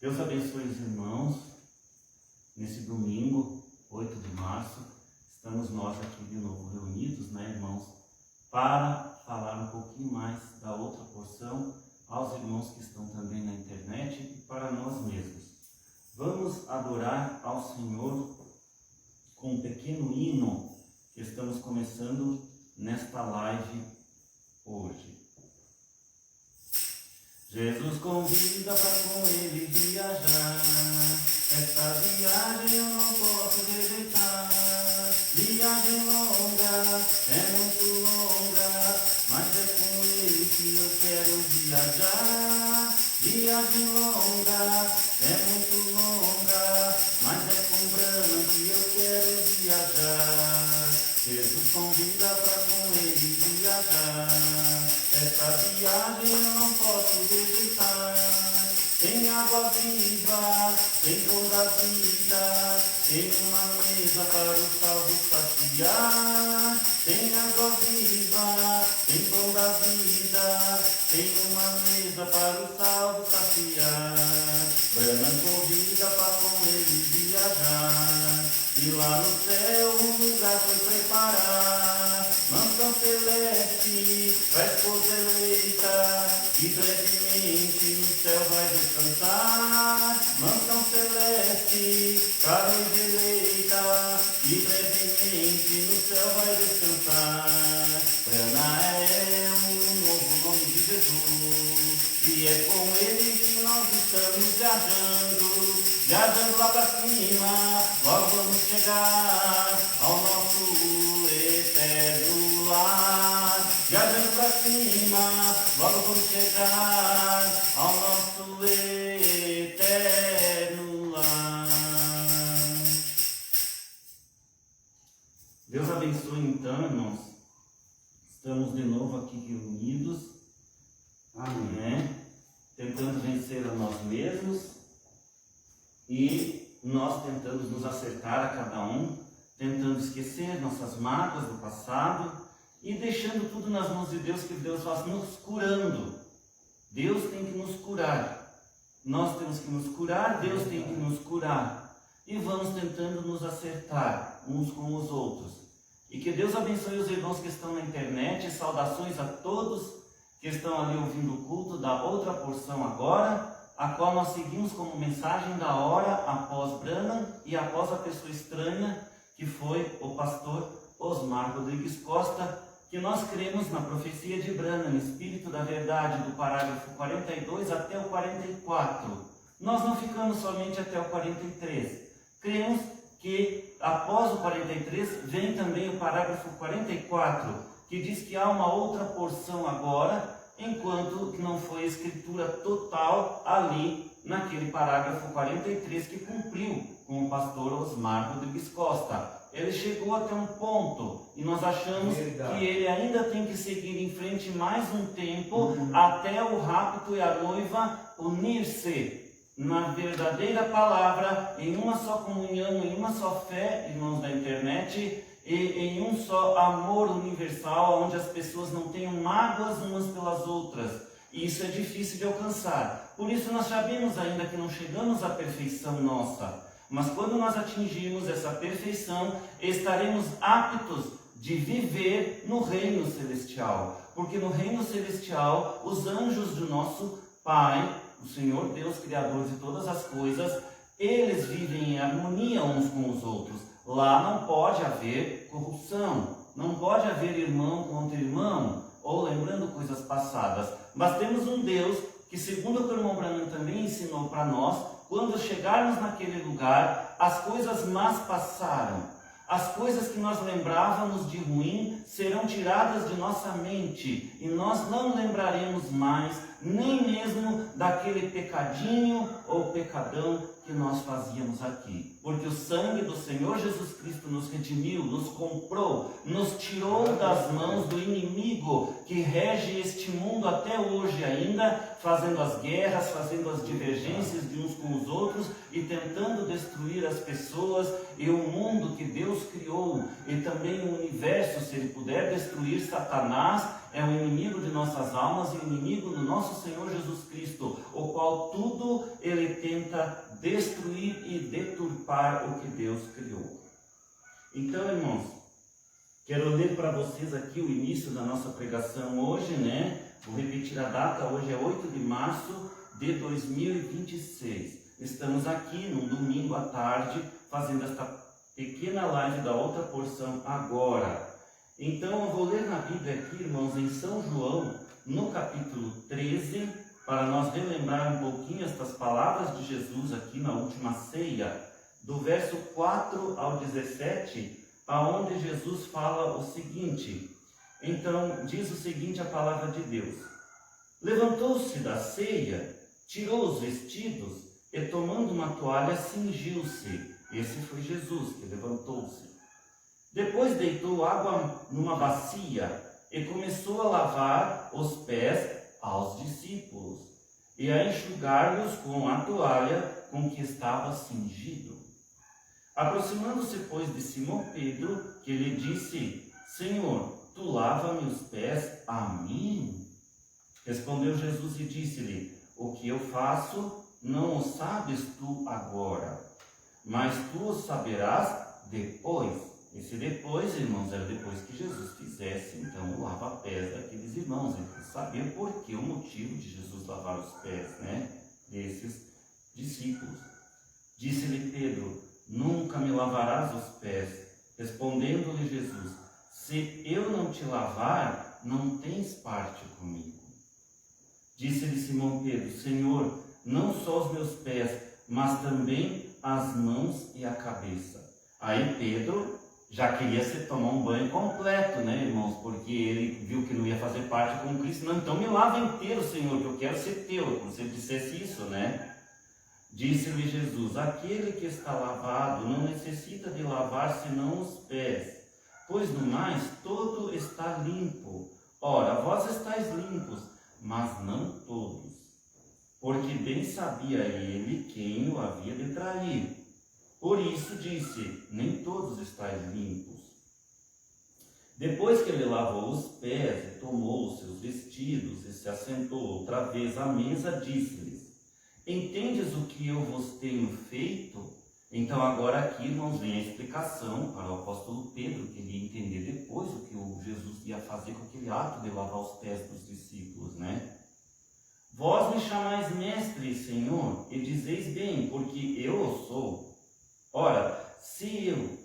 Deus abençoe os irmãos. Nesse domingo, 8 de março, estamos nós aqui de novo reunidos, né, irmãos, para falar um pouquinho mais da outra porção aos irmãos que estão também na internet e para nós mesmos. Vamos adorar ao Senhor com um pequeno hino que estamos começando nesta live hoje. Jesus convida para com ele viajar. Esta viagem eu não posso rejeitar. Viagem longa, é muito longa, mas é com ele que eu quero viajar. Viagem longa, é muito longa, mas é com Branham que eu quero viajar. Jesus convida para com ele viajar. Esta viagem eu não posso rejeitar. Tem água viva, tem pão da vida, tem uma mesa para os salvos saciar. Tem água viva, tem pão da vida, tem uma mesa para os salvos saciar. Branham convida para com ele viajar, e lá no céu um lugar foi preparar. Mansão celeste, para a esposa eleita, e brevemente no céu vai descansar. Mansão celeste, para a noiva eleita, e brevemente no céu vai descansar. Branham é o novo nome de Jesus, e é com ele que nós estamos viajando lá para cima. Logo vamos chegar ao nosso eterno lar. Viajando para cima, logo vamos chegar ao nosso eterno lar. Deus abençoe então, irmãos. Estamos de novo aqui reunidos, amém, tentando vencer a nós mesmos e nós tentamos nos acertar a cada um, tentando esquecer nossas mágoas do passado e deixando tudo nas mãos de Deus, que Deus vai nos curando. Deus tem que nos curar, nós temos que nos curar, Deus tem que nos curar, e vamos tentando nos acertar uns com os outros. E que Deus abençoe os irmãos que estão na internet. Saudações a todos que estão ali ouvindo o culto da outra porção agora, a qual nós seguimos como mensagem da hora após Branham e após a pessoa estranha, que foi o pastor Osmar Rodrigues Costa, que nós cremos na profecia de Branham, Espírito da Verdade, do parágrafo 42 até o 44. Nós não ficamos somente até o 43. Cremos que após o 43 vem também o parágrafo 44, que diz que há uma outra porção agora, enquanto que não foi a escritura total ali naquele parágrafo 43 que cumpriu com o pastor Osmar Rodrigues Costa. Ele chegou até um ponto e nós achamos que ele ainda tem que seguir em frente mais um tempo, até o rapto e a noiva unir-se na verdadeira palavra, em uma só comunhão, em uma só fé, irmãos da internet, e em um só amor universal, onde as pessoas não tenham mágoas umas pelas outras. E isso é difícil de alcançar. Por isso nós sabemos ainda que não chegamos à perfeição nossa. Mas quando nós atingirmos essa perfeição, estaremos aptos de viver no reino celestial. Porque no reino celestial, os anjos do nosso Pai, o Senhor Deus, Criador de todas as coisas, eles vivem em harmonia uns com os outros. Lá não pode haver corrupção, não pode haver irmão contra irmão, ou lembrando coisas passadas. Mas temos um Deus que, segundo o que o irmão Branham também ensinou para nós, quando chegarmos naquele lugar, as coisas más passaram. As coisas que nós lembrávamos de ruim serão tiradas de nossa mente, e nós não lembraremos mais nem mesmo daquele pecadinho ou pecadão que nós fazíamos aqui. Porque o sangue do Senhor Jesus Cristo nos redimiu, nos comprou, nos tirou das mãos do inimigo que rege este mundo até hoje ainda, fazendo as guerras, fazendo as divergências de uns com os outros e tentando destruir as pessoas e o mundo que Deus criou, e também o universo. Se ele puder destruir Satanás, é o inimigo de nossas almas e o inimigo do nosso nosso Senhor Jesus Cristo, o qual tudo ele tenta destruir e deturpar o que Deus criou. Então, irmãos, quero ler para vocês aqui o início da nossa pregação hoje, né? Vou repetir a data, hoje é 8 de março de 2026. Estamos aqui num domingo à tarde, fazendo esta pequena live da outra porção agora. Então, eu vou ler na Bíblia aqui, irmãos, em São João, no capítulo 13, para nós relembrar um pouquinho estas palavras de Jesus aqui na última ceia, do verso 4 ao 17, aonde Jesus fala o seguinte. Então, diz o seguinte a palavra de Deus: levantou-se da ceia, tirou os vestidos e, tomando uma toalha, cingiu-se. Esse foi Jesus que levantou-se. Depois deitou água numa bacia e começou a lavar os pés aos discípulos e a enxugar-los com a toalha com que estava cingido. Aproximando-se, pois, de Simão Pedro, que lhe disse: Senhor, tu lava-me os pés a mim? Respondeu Jesus e disse-lhe: o que eu faço não o sabes tu agora, mas tu o saberás depois. Esse depois, irmãos, era depois que Jesus fizesse, então, o lava-pés daqueles irmãos. Ele sabia por que o motivo de Jesus lavar os pés, né, desses discípulos. Disse-lhe Pedro: nunca me lavarás os pés. Respondendo-lhe Jesus: se eu não te lavar, não tens parte comigo. Disse-lhe Simão Pedro: Senhor, não só os meus pés, mas também as mãos e a cabeça. Aí Pedro já queria se tomar um banho completo, né, irmãos? Porque ele viu que não ia fazer parte com Cristo. Não, então me lava inteiro, Senhor, que eu quero ser teu. Como se ele dissesse isso, né? Disse-lhe Jesus: aquele que está lavado não necessita de lavar senão os pés, pois no mais todo está limpo. Ora, vós estáis limpos, mas não todos. Porque bem sabia ele quem o havia de trair. Por isso disse: nem todos estáis limpos. Depois que ele lavou os pés e tomou os seus vestidos e se assentou outra vez à mesa, disse-lhes: entendes o que eu vos tenho feito? Então agora aqui, irmãos, vem a explicação para o apóstolo Pedro, que ele ia entender depois o que o Jesus ia fazer com aquele ato de lavar os pés dos discípulos, né? Vós me chamais mestre e Senhor, e dizeis bem, porque eu o sou. Ora, se eu,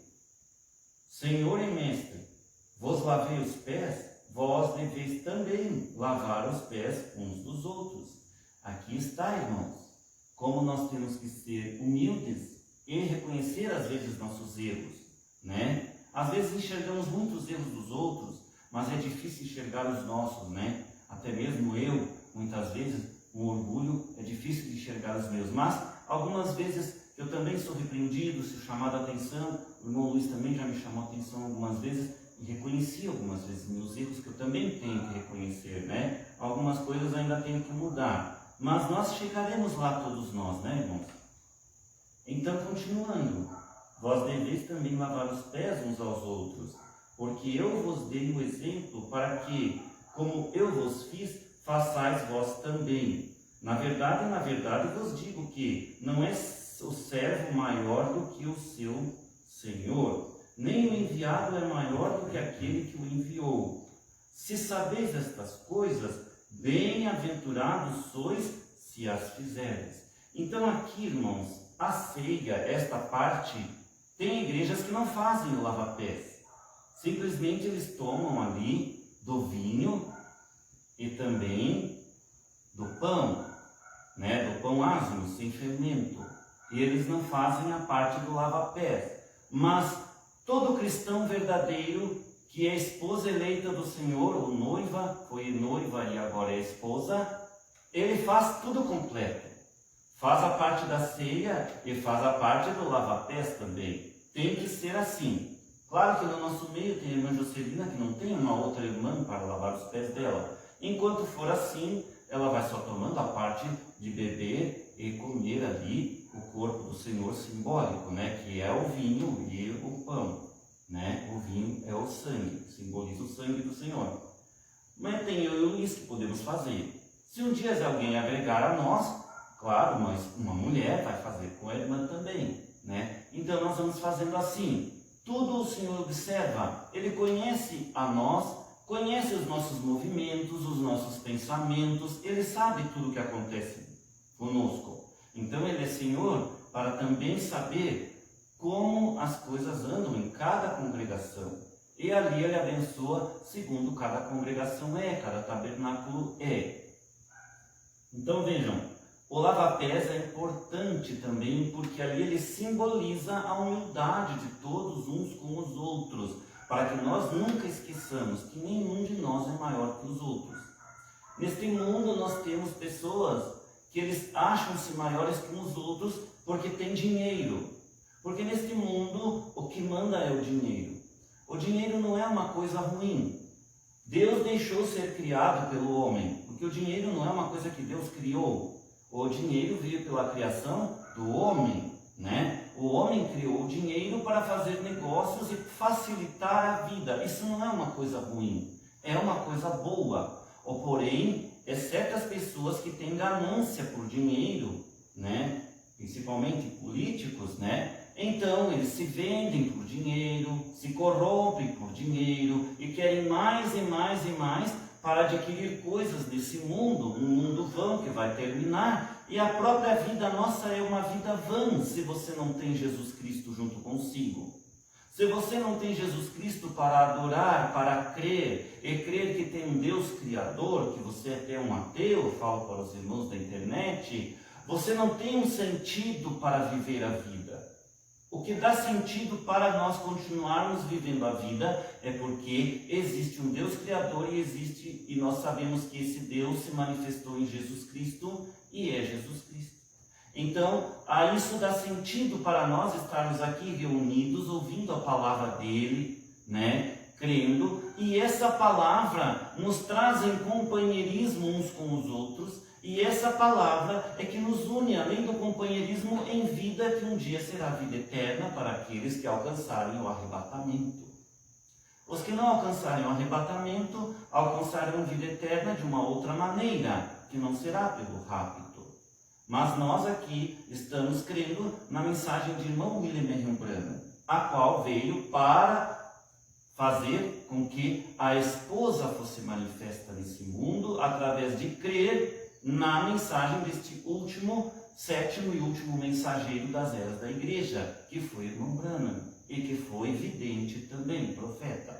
Senhor e mestre, vos lavei os pés, vós deveis também lavar os pés uns dos outros. Aqui está, irmãos, como nós temos que ser humildes e reconhecer às vezes nossos erros, né? Às vezes enxergamos muitos erros dos outros, mas é difícil enxergar os nossos, né? Até mesmo eu, muitas vezes, com orgulho, é difícil de enxergar os meus, mas algumas vezes eu também sou repreendido, sou chamado a atenção. O irmão Luiz também já me chamou a atenção algumas vezes e reconheci algumas vezes meus erros que eu também tenho que reconhecer, né? Algumas coisas ainda tenho que mudar, mas nós chegaremos lá todos nós, né, irmãos? Então, continuando, vós deveis também lavar os pés uns aos outros, porque eu vos dei o exemplo para que, como eu vos fiz, façais vós também. Na verdade vos digo que não é o servo maior do que o seu Senhor, nem o enviado é maior do que aquele que o enviou. Se sabeis estas coisas, bem-aventurados sois se as fizerdes. Então aqui, irmãos, a ceia, esta parte, tem igrejas que não fazem o lava-pés. Simplesmente eles tomam ali do vinho e também do pão, né? Do pão asmo, sem fermento. E eles não fazem a parte do lava-pés. Mas todo cristão verdadeiro que é esposa eleita do Senhor, ou noiva, foi noiva e agora é esposa, ele faz tudo completo. Faz a parte da ceia e faz a parte do lava-pés também. Tem que ser assim. Claro que no nosso meio tem a irmã Jocelina, que não tem uma outra irmã para lavar os pés dela. Enquanto for assim, ela vai só tomando a parte de beber e comer ali o corpo do Senhor simbólico, né? Que é o vinho e o pão, né? O vinho é o sangue, simboliza o sangue do Senhor. Mas tem eu e o Luiz que podemos fazer. Se um dia alguém agregar a nós, claro, uma mulher vai fazer com a irmã também, né? Então nós vamos fazendo assim. Tudo o Senhor observa, Ele conhece a nós, conhece os nossos movimentos, os nossos pensamentos, Ele sabe tudo o que acontece conosco. Então Ele é Senhor para também saber como as coisas andam em cada congregação. E ali Ele abençoa segundo cada congregação cada tabernáculo é. Então vejam, o lava-pés é importante também porque ali ele simboliza a humildade de todos uns com os outros, para que nós nunca esqueçamos que nenhum de nós é maior que os outros. Neste mundo nós temos pessoas que eles acham-se maiores que os outros porque têm dinheiro. Porque neste mundo o que manda é o dinheiro. O dinheiro não é uma coisa ruim. Deus deixou ser criado pelo homem, porque o dinheiro não é uma coisa que Deus criou. O dinheiro veio pela criação do homem, né? O homem criou o dinheiro para fazer negócios e facilitar a vida. Isso não é uma coisa ruim, é uma coisa boa. Ou porém, certas pessoas que têm ganância por dinheiro, né? Principalmente políticos, né? Então eles se vendem por dinheiro, se corrompem por dinheiro e querem mais e mais e mais para adquirir coisas desse mundo, um mundo vão que vai terminar, e a própria vida nossa é uma vida vã se você não tem Jesus Cristo junto consigo. Se você não tem Jesus Cristo para adorar, para crer, e crer que tem um Deus Criador, que você é até um ateu, falo para os irmãos da internet, você não tem um sentido para viver a vida. O que dá sentido para nós continuarmos vivendo a vida é porque existe um Deus Criador e nós sabemos que esse Deus se manifestou em Jesus Cristo e é Jesus Cristo. Então, a isso dá sentido para nós estarmos aqui reunidos, ouvindo a palavra dele, né? Crendo, e essa palavra nos traz em companheirismo uns com os outros. E essa palavra é que nos une, além do companheirismo, em vida que um dia será vida eterna para aqueles que alcançarem o arrebatamento. Os que não alcançarem o arrebatamento, alcançarão vida eterna de uma outra maneira, que não será pelo rapto. Mas nós aqui estamos crendo na mensagem de irmão William Marion Branham, a qual veio para fazer com que a esposa fosse manifesta nesse mundo através de crer na mensagem deste sétimo e último mensageiro das eras da igreja, que foi irmão Branham, e que foi vidente também, profeta.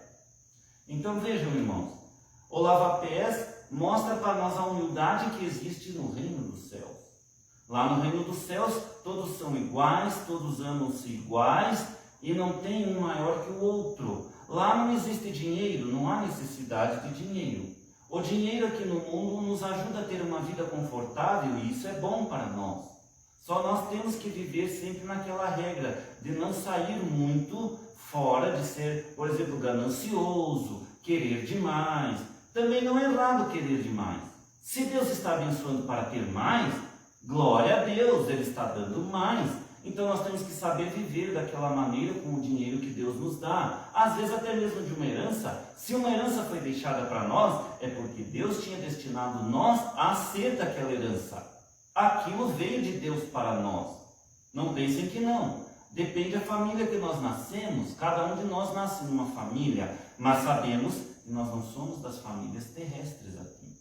Então vejam, irmãos, o lava-pés mostra para nós a humildade que existe no reino dos céus. Lá no reino dos céus, todos são iguais, todos amam-se iguais, e não tem um maior que o outro. Lá não existe dinheiro, não há necessidade de dinheiro. O dinheiro aqui no mundo nos ajuda a ter uma vida confortável e isso é bom para nós. Só nós temos que viver sempre naquela regra de não sair muito fora de ser, por exemplo, ganancioso, querer demais. Também não é errado querer demais. Se Deus está abençoando para ter mais, glória a Deus, Ele está dando mais. Então nós temos que saber viver daquela maneira com o dinheiro que Deus nos dá. Às vezes até mesmo de uma herança. Se uma herança foi deixada para nós, é porque Deus tinha destinado nós a ser daquela herança. Aquilo veio de Deus para nós. Não pensem que não. Depende da família que nós nascemos. Cada um de nós nasce numa família. Mas sabemos que nós não somos das famílias terrestres aqui.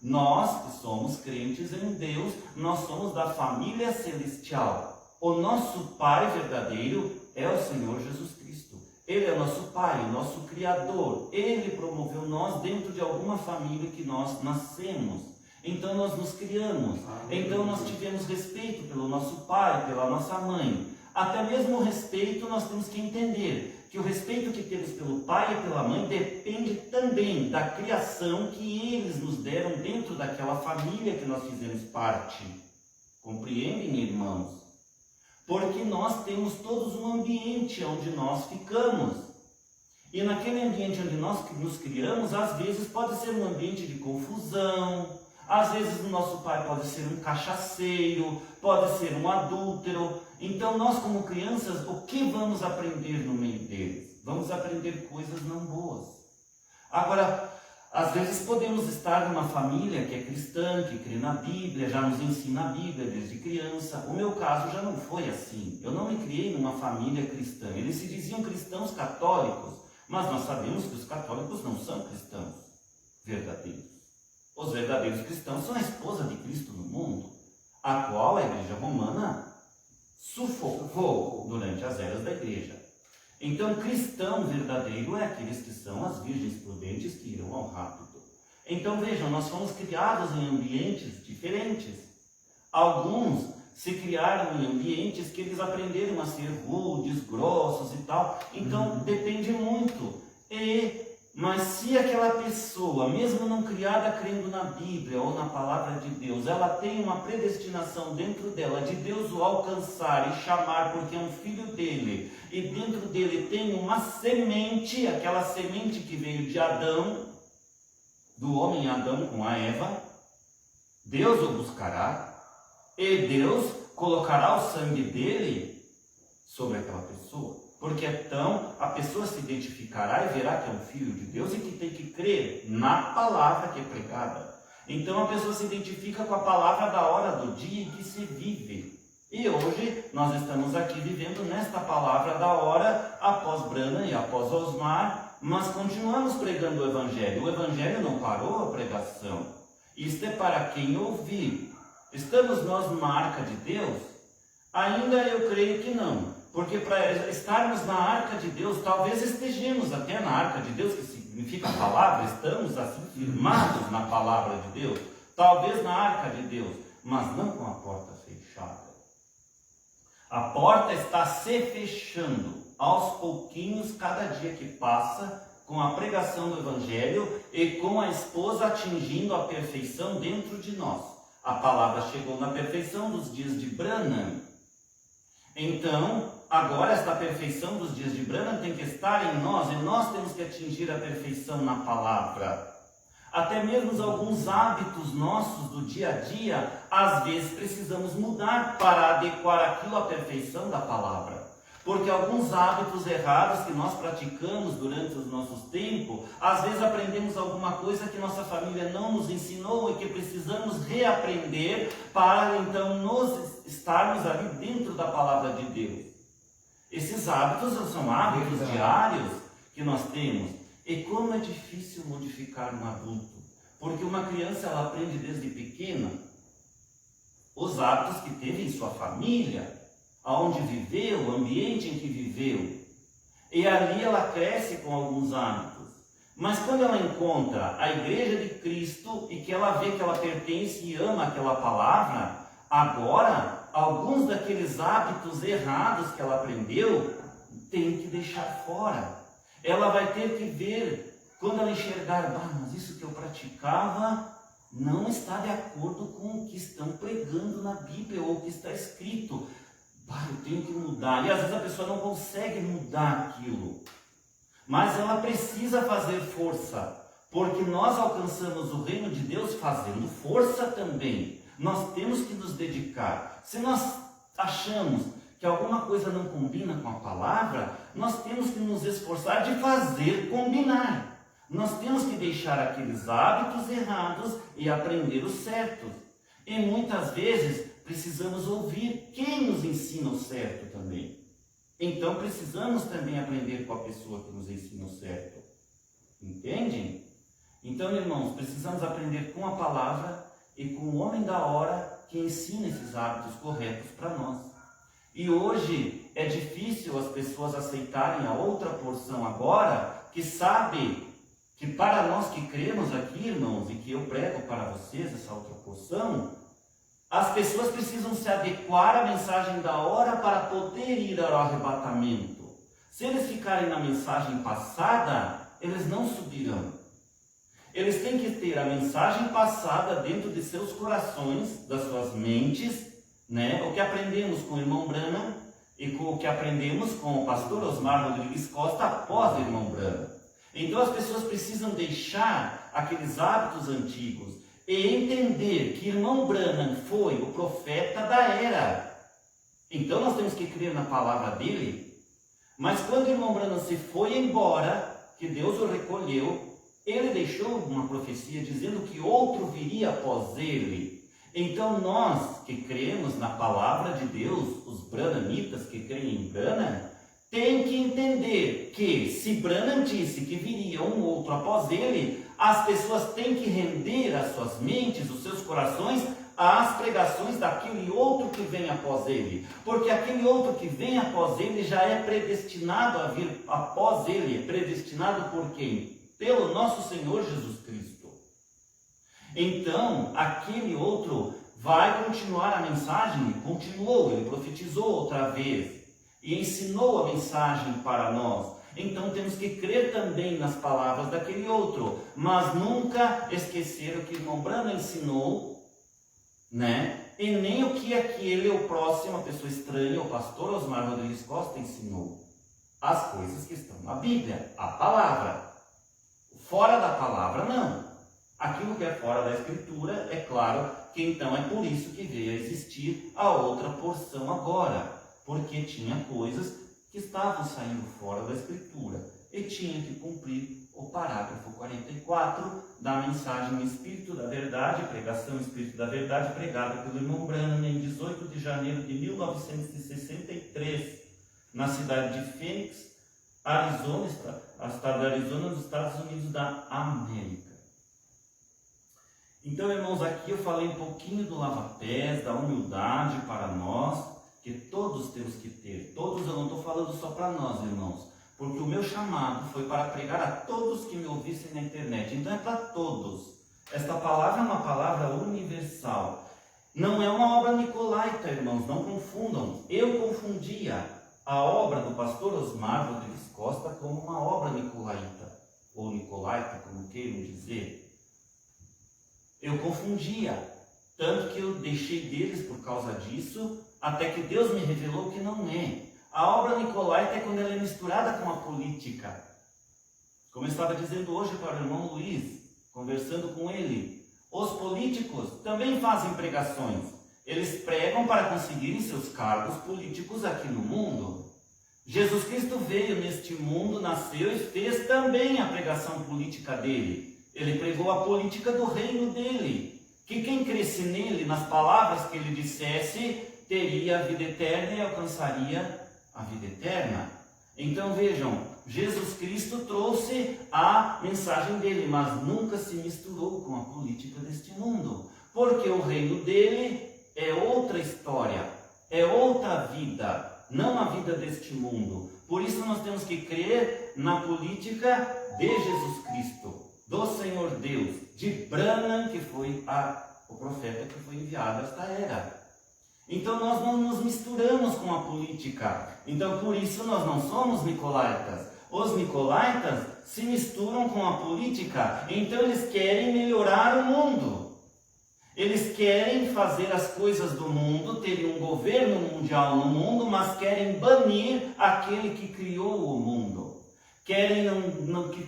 Nós que somos crentes em Deus, nós somos da família celestial. O nosso Pai verdadeiro é o Senhor Jesus Cristo. Ele é o nosso Pai, o nosso Criador. Ele promoveu nós dentro de alguma família que nós nascemos. Então nós nos criamos. Então nós tivemos respeito pelo nosso pai, pela nossa mãe. Até mesmo o respeito nós temos que entender que o respeito que temos pelo pai e pela mãe depende também da criação que eles nos deram dentro daquela família que nós fizemos parte. Compreendem, irmãos? Porque nós temos todos um ambiente onde nós ficamos. E naquele ambiente onde nós nos criamos, às vezes pode ser um ambiente de confusão, às vezes o nosso pai pode ser um cachaceiro, pode ser um adúltero. Então nós como crianças, o que vamos aprender no meio deles? Vamos aprender coisas não boas. Agora, Às vezes podemos estar numa família que é cristã, que crê na Bíblia, já nos ensina a Bíblia desde criança. O meu caso já não foi assim. Eu não me criei numa família cristã. Eles se diziam cristãos católicos, mas nós sabemos que os católicos não são cristãos verdadeiros. Os verdadeiros cristãos são a esposa de Cristo no mundo, a qual a Igreja Romana sufocou durante as eras da Igreja. Então, cristão verdadeiro é aqueles que são as virgens prudentes que irão ao rapto. Então, vejam, nós fomos criados em ambientes diferentes. Alguns se criaram em ambientes que eles aprenderam a ser rudes, grossos e tal. Então, depende muito. Mas se aquela pessoa, mesmo não criada crendo na Bíblia ou na Palavra de Deus, ela tem uma predestinação dentro dela de Deus o alcançar e chamar porque é um filho dele, e dentro dele tem uma semente, aquela semente que veio de Adão, do homem Adão com a Eva, Deus o buscará e Deus colocará o sangue dele sobre aquela pessoa. Porque então a pessoa se identificará e verá que é um filho de Deus e que tem que crer na palavra que é pregada. Então a pessoa se identifica com a palavra da hora do dia em que se vive. E hoje nós estamos aqui vivendo nesta palavra da hora, após Brana e após Osmar, mas continuamos pregando o Evangelho. O Evangelho não parou a pregação. Isto é para quem ouvir. Estamos nós numa arca de Deus? Ainda eu creio que não. Porque para estarmos na arca de Deus, talvez estejamos até na arca de Deus, que significa a palavra, estamos assim firmados na palavra de Deus, talvez na arca de Deus, mas não com a porta fechada. A porta está se fechando aos pouquinhos, cada dia que passa, com a pregação do Evangelho e com a esposa atingindo a perfeição dentro de nós. A palavra chegou na perfeição dos dias de Branham. Então, agora esta perfeição dos dias de Branham tem que estar em nós, e nós temos que atingir a perfeição na palavra. Até mesmo alguns hábitos nossos do dia a dia, às vezes precisamos mudar para adequar aquilo à perfeição da palavra. Porque alguns hábitos errados que nós praticamos durante os nossos tempos, às vezes aprendemos alguma coisa que nossa família não nos ensinou e que precisamos reaprender para então nos estarmos ali dentro da palavra de Deus. Esses hábitos são hábitos diários que nós temos. E como é difícil modificar um adulto. Porque uma criança ela aprende desde pequena os hábitos que teve em sua família, aonde viveu, o ambiente em que viveu. E ali ela cresce com alguns hábitos. Mas quando ela encontra a Igreja de Cristo e que ela vê que ela pertence e ama aquela palavra, agora alguns daqueles hábitos errados que ela aprendeu tem que deixar fora. Ela vai ter que ver, quando ela enxergar, mas isso que eu praticava não está de acordo com o que estão pregando na Bíblia ou o que está escrito. Eu tenho que mudar. E às vezes a pessoa não consegue mudar aquilo. Mas ela precisa fazer força. Porque nós alcançamos o reino de Deus fazendo força também. Nós temos que nos dedicar. Se nós achamos que alguma coisa não combina com a palavra, nós temos que nos esforçar de fazer combinar. Nós temos que deixar aqueles hábitos errados e aprender os certos. E muitas vezes precisamos ouvir quem nos ensina o certo também. Então precisamos também aprender com a pessoa que nos ensina o certo. Entendem? Então, irmãos, precisamos aprender com a palavra e com o homem da hora que ensina esses hábitos corretos para nós. E hoje é difícil as pessoas aceitarem a outra porção agora, que sabe que para nós que cremos aqui, irmãos, e que eu prego para vocês essa outra porção, as pessoas precisam se adequar à mensagem da hora para poder ir ao arrebatamento. Se eles ficarem na mensagem passada, eles não subirão. Eles têm que ter a mensagem passada dentro de seus corações, das suas mentes, né? O que aprendemos com o irmão Branham e com o que aprendemos com o pastor Osmar Rodrigues Costa após o irmão Branham. Então as pessoas precisam deixar aqueles hábitos antigos e entender que irmão Branham foi o profeta da era. Então nós temos que crer na palavra dele. Mas quando o irmão Branham se foi embora, que Deus o recolheu, ele deixou uma profecia dizendo que outro viria após ele. Então nós que cremos na palavra de Deus, os branamitas que creem em Branham, tem que entender que se Branham disse que viria um outro após ele, as pessoas têm que render as suas mentes, os seus corações, às pregações daquele outro que vem após ele. Porque aquele outro que vem após ele já é predestinado a vir após ele. É predestinado por quem? Pelo nosso Senhor Jesus Cristo. Então, aquele outro vai continuar a mensagem, continuou, ele profetizou outra vez e ensinou a mensagem para nós. Então temos que crer também nas palavras daquele outro, mas nunca esquecer o que o irmão Branham ensinou, né? E nem o que aquele, o próximo, a pessoa estranha, o pastor Osmar Rodrigues Costa ensinou. As coisas que estão na Bíblia, a palavra. Fora da palavra, não. Aquilo que é fora da Escritura, é claro que então é por isso que veio a existir a outra porção agora. Porque tinha coisas que estavam saindo fora da Escritura e tinha que cumprir o parágrafo 44 da mensagem Espírito da Verdade, pregação Espírito da Verdade, pregada pelo irmão Branham em 18 de janeiro de 1963, na cidade de Phoenix, Arizona, estado da Arizona, nos Estados Unidos da América. Então, irmãos, aqui eu falei um pouquinho do lava-pés, da humildade para nós, que todos temos que ter. Todos, eu não estou falando só para nós, irmãos, porque o meu chamado foi para pregar a todos que me ouvissem na internet. Então é para todos. Esta palavra é uma palavra universal. Não é uma obra nicolaita, irmãos, não confundam. Eu confundia a obra do pastor Osmar Rodrigues Costa como uma obra nicolaita, ou nicolaita, como queiram dizer. Eu confundia, tanto que eu deixei deles por causa disso, até que Deus me revelou que não é. A obra nicolaita é quando ela é misturada com a política. Como eu estava dizendo hoje para o irmão Luiz, conversando com ele, os políticos também fazem pregações. Eles pregam para conseguirem seus cargos políticos aqui no mundo. Jesus Cristo veio neste mundo, nasceu e fez também a pregação política dele. Ele pregou a política do reino dele, que quem cresce nele, nas palavras que ele dissesse, teria a vida eterna e alcançaria a vida eterna. Então vejam, Jesus Cristo trouxe a mensagem dele, mas nunca se misturou com a política deste mundo, porque o reino dele é outra história, é outra vida, não a vida deste mundo. Por isso nós temos que crer na política de Jesus Cristo, do Senhor Deus, de Branham, que foi o profeta que foi enviado a esta era. Então nós não nos misturamos com a política. Então por isso nós não somos nicolaítas. Os nicolaítas se misturam com a política. Então eles querem melhorar o mundo. Eles querem fazer as coisas do mundo, terem um governo mundial no mundo, mas querem banir aquele que criou o mundo. Querem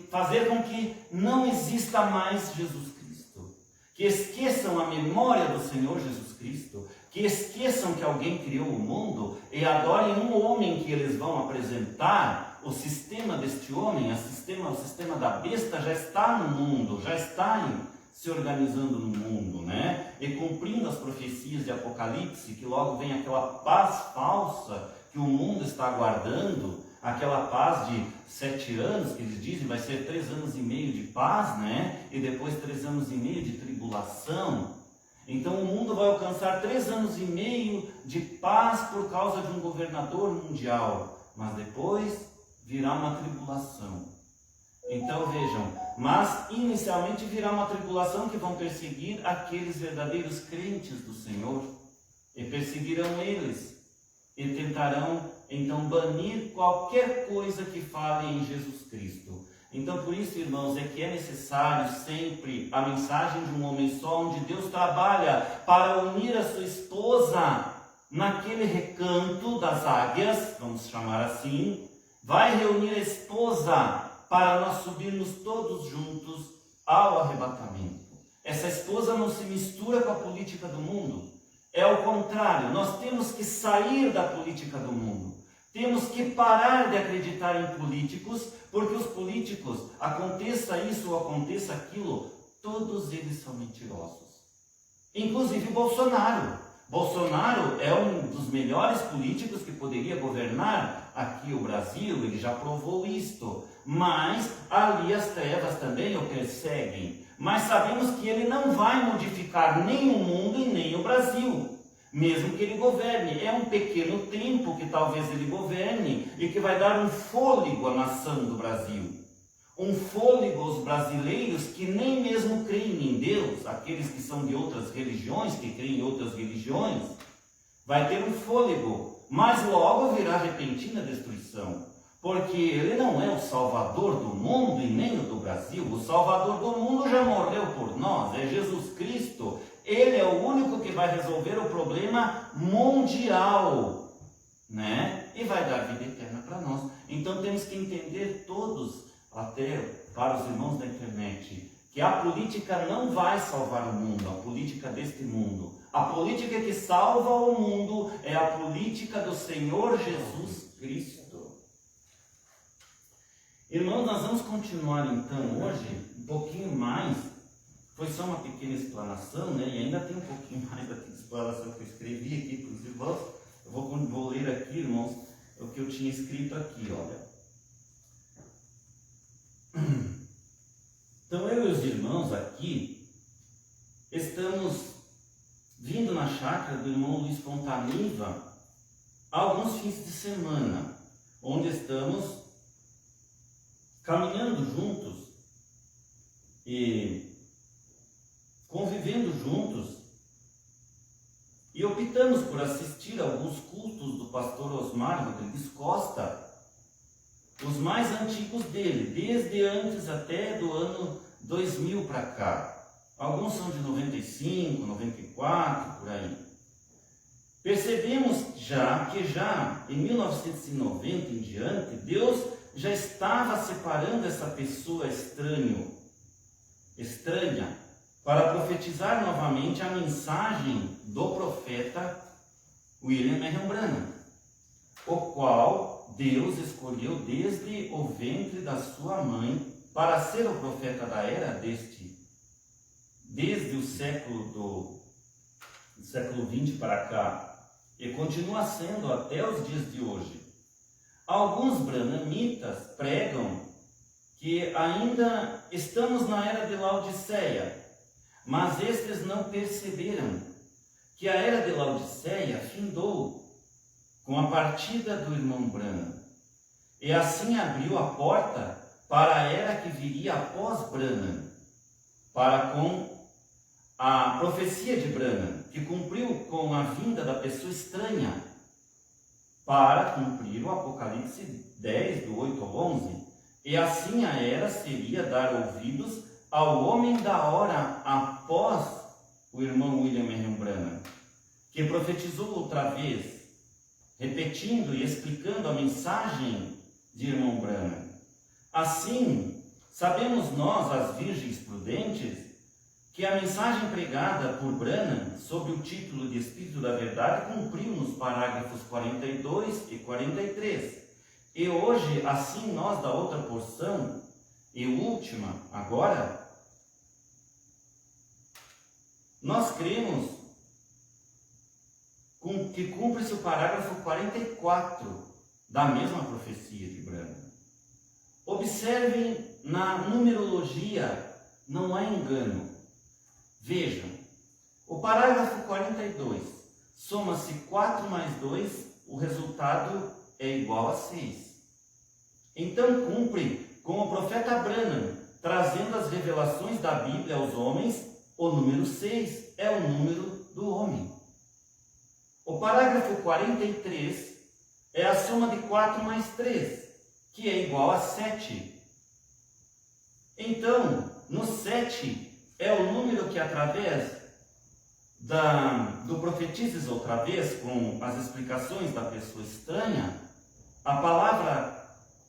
fazer com que não exista mais Jesus Cristo. Que esqueçam a memória do Senhor Jesus Cristo. Que esqueçam que alguém criou o mundo e adorem um homem que eles vão apresentar. O sistema deste homem, o sistema da besta já está no mundo, já está se organizando no mundo, né? E cumprindo as profecias de Apocalipse, que logo vem aquela paz falsa que o mundo está aguardando, aquela paz de 7 anos, que eles dizem, vai ser 3 anos e meio de paz, né? E depois 3 anos e meio de tribulação. Então o mundo vai alcançar 3 anos e meio de paz por causa de um governador mundial, mas depois virá uma tribulação. Então vejam, mas inicialmente virá uma tribulação que vão perseguir aqueles verdadeiros crentes do Senhor, e perseguirão eles, e tentarão então banir qualquer coisa que fale em Jesus Cristo. Então por isso, irmãos, é que é necessário sempre a mensagem de um homem só, onde Deus trabalha para unir a sua esposa naquele recanto das águias, vamos chamar assim, vai reunir a esposa para nós subirmos todos juntos ao arrebatamento. Essa esposa não se mistura com a política do mundo. É o contrário, nós temos que sair da política do mundo. Temos que parar de acreditar em políticos, porque os políticos, aconteça isso ou aconteça aquilo, todos eles são mentirosos. Inclusive Bolsonaro. Bolsonaro é um dos melhores políticos que poderia governar aqui o Brasil, ele já provou isto. Mas ali as trevas também o perseguem. Mas sabemos que ele não vai modificar nem o mundo e nem o Brasil. Mesmo que ele governe, é um pequeno tempo que talvez ele governe e que vai dar um fôlego à nação do Brasil. Um fôlego aos brasileiros que nem mesmo creem em Deus, aqueles que são de outras religiões, que creem em outras religiões, vai ter um fôlego, mas logo virá repentina destruição, porque ele não é o Salvador do mundo e nem o do Brasil. O Salvador do mundo já morreu por nós, é Jesus Cristo. Ele é o único que vai resolver o problema mundial, né? E vai dar vida eterna para nós. Então temos que entender todos, até para os irmãos da internet, que a política não vai salvar o mundo, a política deste mundo. A política que salva o mundo é a política do Senhor Jesus Cristo. Irmãos, nós vamos continuar então hoje um pouquinho mais. Foi só uma pequena explanação, né? E ainda tem um pouquinho mais aqui de explanação que eu escrevi aqui para os irmãos. Eu vou ler aqui, irmãos, o que eu tinha escrito aqui, olha. Então eu e os irmãos aqui estamos vindo na chácara do irmão Luiz Fontaniva há alguns fins de semana, onde estamos caminhando juntos e convivendo juntos, e optamos por assistir a alguns cultos do pastor Osmar Rodrigues Costa, os mais antigos dele, desde antes até do ano 2000 para cá. Alguns são de 95, 94, por aí. Percebemos que já em 1990 em diante, Deus já estava separando essa pessoa estranha, para profetizar novamente a mensagem do profeta William Marion Branham, o qual Deus escolheu desde o ventre da sua mãe para ser o profeta da era desde o século XX para cá, e continua sendo até os dias de hoje. Alguns branhamitas pregam que ainda estamos na era de Laodiceia, mas estes não perceberam que a era de Laodiceia findou com a partida do irmão Branham, e assim abriu a porta para a era que viria após Branham, para com a profecia de Branham, que cumpriu com a vinda da pessoa estranha, para cumprir o Apocalipse 10, do 8 ao 11, e assim a era seria dar ouvidos ao homem da hora após o irmão William Marion Branham, que profetizou outra vez, repetindo e explicando a mensagem de irmão Branham. Assim, sabemos nós, as virgens prudentes, que a mensagem pregada por Branham, sob o título de Espírito da Verdade, cumpriu nos parágrafos 42 e 43. E hoje, assim nós da outra porção, e última agora, nós cremos que cumpre-se o parágrafo 44 da mesma profecia de Branham. Observem na numerologia, não há engano. Vejam, o parágrafo 42, soma-se 4 mais 2, o resultado é igual a 6. Então cumpre com o profeta Branham, trazendo as revelações da Bíblia aos homens, o número 6 é o número do homem. O parágrafo 43 é a soma de 4 mais 3, que é igual a 7. Então, no 7 é o número que, através do Profetizes outra vez, com as explicações da pessoa estranha, a palavra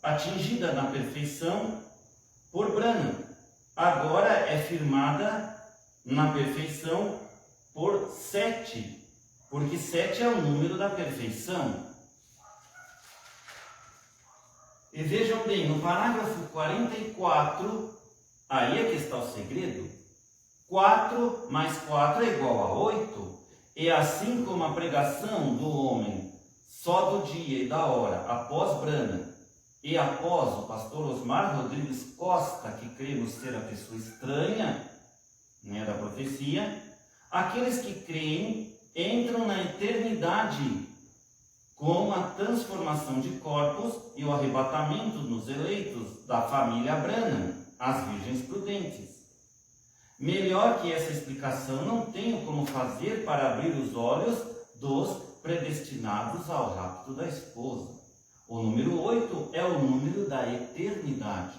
atingida na perfeição por Branham, agora é firmada na perfeição por 7, porque 7 é o número da perfeição. E vejam bem, no parágrafo 44, aí é que está o segredo. 4 mais 4 é igual a 8. E assim como a pregação do homem só do dia e da hora após Branham e após o pastor Osmar Rodrigues Costa, que cremos ser a pessoa estranha, né, da profecia, aqueles que creem entram na eternidade com a transformação de corpos e o arrebatamento nos eleitos da família Branham, as virgens prudentes. Melhor que essa explicação não tenho como fazer para abrir os olhos dos predestinados ao rapto da esposa. O número 8 é o número da eternidade.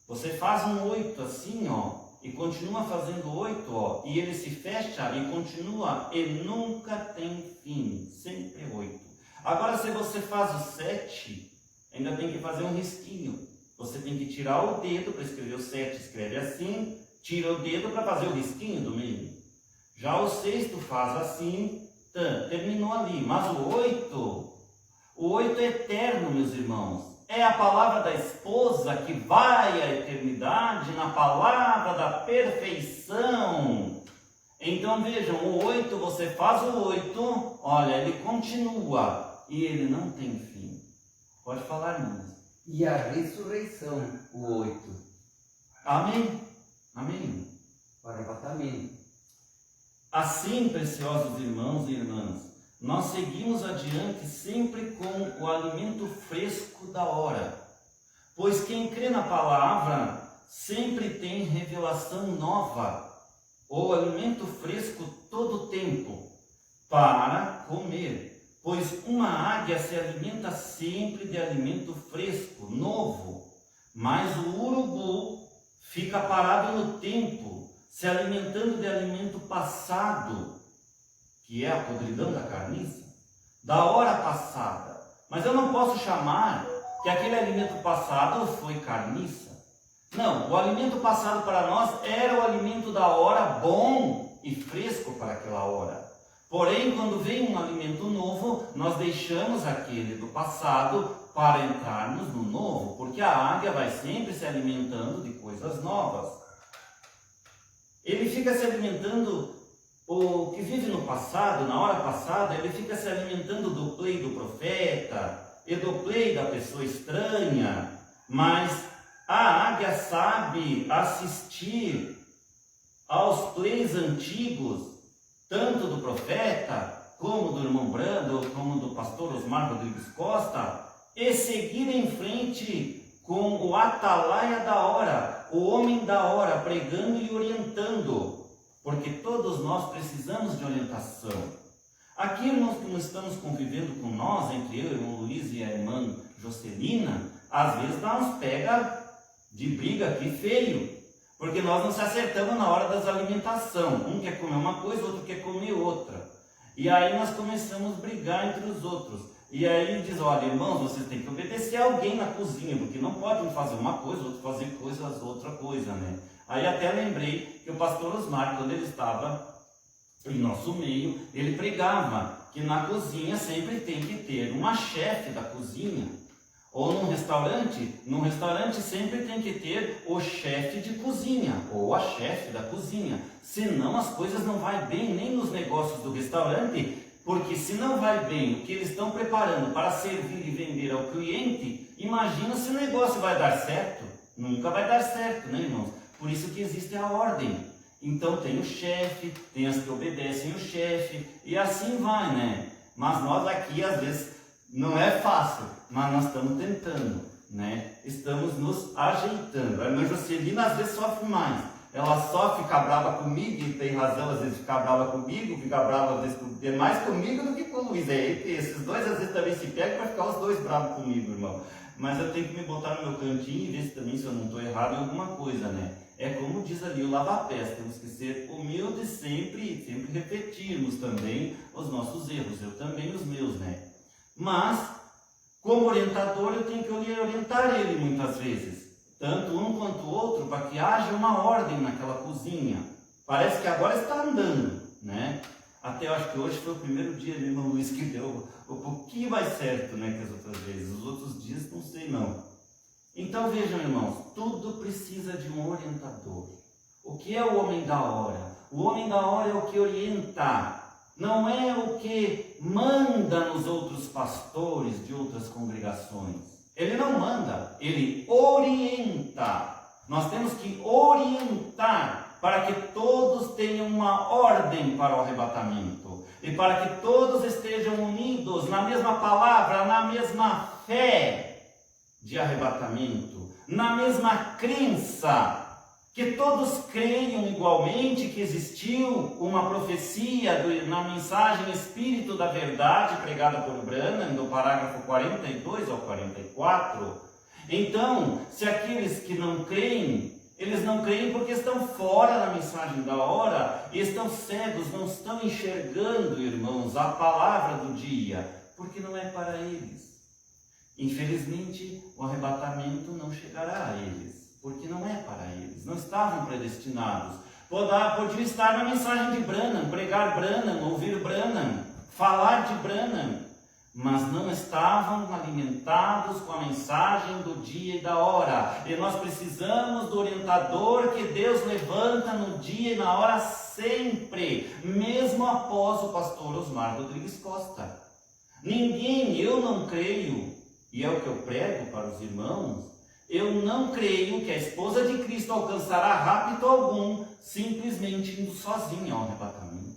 Você faz um 8 assim, ó, e continua fazendo 8, ó, e ele se fecha e continua, e nunca tem fim, sempre 8. Agora, se você faz o 7, ainda tem que fazer um risquinho. Você tem que tirar o dedo para escrever o 7, escreve assim, tira o dedo para fazer o risquinho do meio. Já o 6 tu faz assim, terminou ali. Mas o 8 é eterno, meus irmãos. É a palavra da esposa que vai à eternidade, na palavra da perfeição. Então vejam, o 8, você faz o 8, olha, ele continua e ele não tem fim. Pode falar, irmãos. E a ressurreição, o 8. Amém? Amém. O arrebatamento. Assim, preciosos irmãos e irmãs, nós seguimos adiante sempre com o alimento fresco da hora. Pois quem crê na palavra sempre tem revelação nova, ou alimento fresco todo o tempo, para comer. Pois uma águia se alimenta sempre de alimento fresco, novo, mas o urubu fica parado no tempo, se alimentando de alimento passado, que é a podridão da carniça, da hora passada. Mas eu não posso chamar que aquele alimento passado foi carniça. Não, o alimento passado para nós era o alimento da hora bom e fresco para aquela hora. Porém, quando vem um alimento novo, nós deixamos aquele do passado para entrarmos no novo, porque a águia vai sempre se alimentando de coisas novas. Ele fica se alimentando, o que vive no passado, na hora passada, ele fica se alimentando do play do profeta e do play da pessoa estranha, mas a águia sabe assistir aos plays antigos, tanto do profeta, como do irmão Brando, como do pastor Osmar Rodrigues Costa, e seguir em frente com o atalaia da hora, o homem da hora, pregando e orientando, porque todos nós precisamos de orientação. Aqui, irmãos que não estamos convivendo com nós, entre eu, o irmão Luiz e a irmã Jocelina, às vezes dá uns pega de briga aqui feio, porque nós não se acertamos na hora das alimentação. Um quer comer uma coisa, o outro quer comer outra. E aí nós começamos a brigar entre os outros. E aí ele diz, olha, irmãos, vocês têm que obedecer a alguém na cozinha, porque não pode um fazer uma coisa, outro fazer outra coisa, né? Aí até lembrei que o pastor Osmar, quando ele estava em nosso meio, ele pregava que na cozinha sempre tem que ter uma chefe da cozinha. Ou num restaurante sempre tem que ter o chefe de cozinha, ou a chefe da cozinha. Senão as coisas não vão bem nem nos negócios do restaurante, porque se não vai bem o que eles estão preparando para servir e vender ao cliente, imagina se o negócio vai dar certo. Nunca vai dar certo, né, irmãos? Por isso que existe a ordem. Então tem o chefe, tem as que obedecem o chefe, e assim vai, né? Mas nós aqui, às vezes, não é fácil, mas nós estamos tentando, né? Estamos nos ajeitando. A irmã Jocelina, às vezes, sofre mais. Ela só fica brava comigo, e tem razão, às vezes, ficar brava comigo, fica brava, às vezes, mais comigo do que com o Luiz. Esses dois, às vezes, também se pegam para ficar os dois bravos comigo, irmão. Mas eu tenho que me botar no meu cantinho e ver se eu não estou errado em alguma coisa, né? É como diz ali o lava-pés, temos que ser humildes sempre e sempre repetirmos também os nossos erros, eu também os meus, né? Mas, como orientador, eu tenho que orientar ele muitas vezes, tanto um quanto o outro, para que haja uma ordem naquela cozinha. Parece que agora está andando, né? Até eu acho que hoje foi o primeiro dia do irmão Luiz que deu um pouquinho mais certo, né, que as outras vezes. Os outros dias não sei não. Então vejam, irmãos, tudo precisa de um orientador. O que é o homem da hora? O homem da hora é o que orienta, não é o que manda nos outros pastores de outras congregações. Ele não manda, ele orienta. Nós temos que orientar para que todos tenham uma ordem para o arrebatamento e para que todos estejam unidos na mesma palavra, na mesma fé de arrebatamento, na mesma crença, que todos creiam igualmente que existiu uma profecia na mensagem Espírito da Verdade pregada por Branham, do parágrafo 42 ao 44. Então, se aqueles que não creem, eles não creem porque estão fora da mensagem da hora, e estão cegos, não estão enxergando, irmãos, a palavra do dia, porque não é para eles. Infelizmente, o arrebatamento não chegará a eles, porque não é para eles, não estavam predestinados. Podiam estar na mensagem de Branham, pregar Branham, ouvir Branham, falar de Branham, mas não estavam alimentados com a mensagem do dia e da hora. E nós precisamos do orientador que Deus levanta no dia e na hora sempre, mesmo após o pastor Osmar Rodrigues Costa. Ninguém, eu não creio, e é o que eu prego para os irmãos, eu não creio que a esposa de Cristo alcançará rapto algum, simplesmente indo sozinha ao arrebatamento.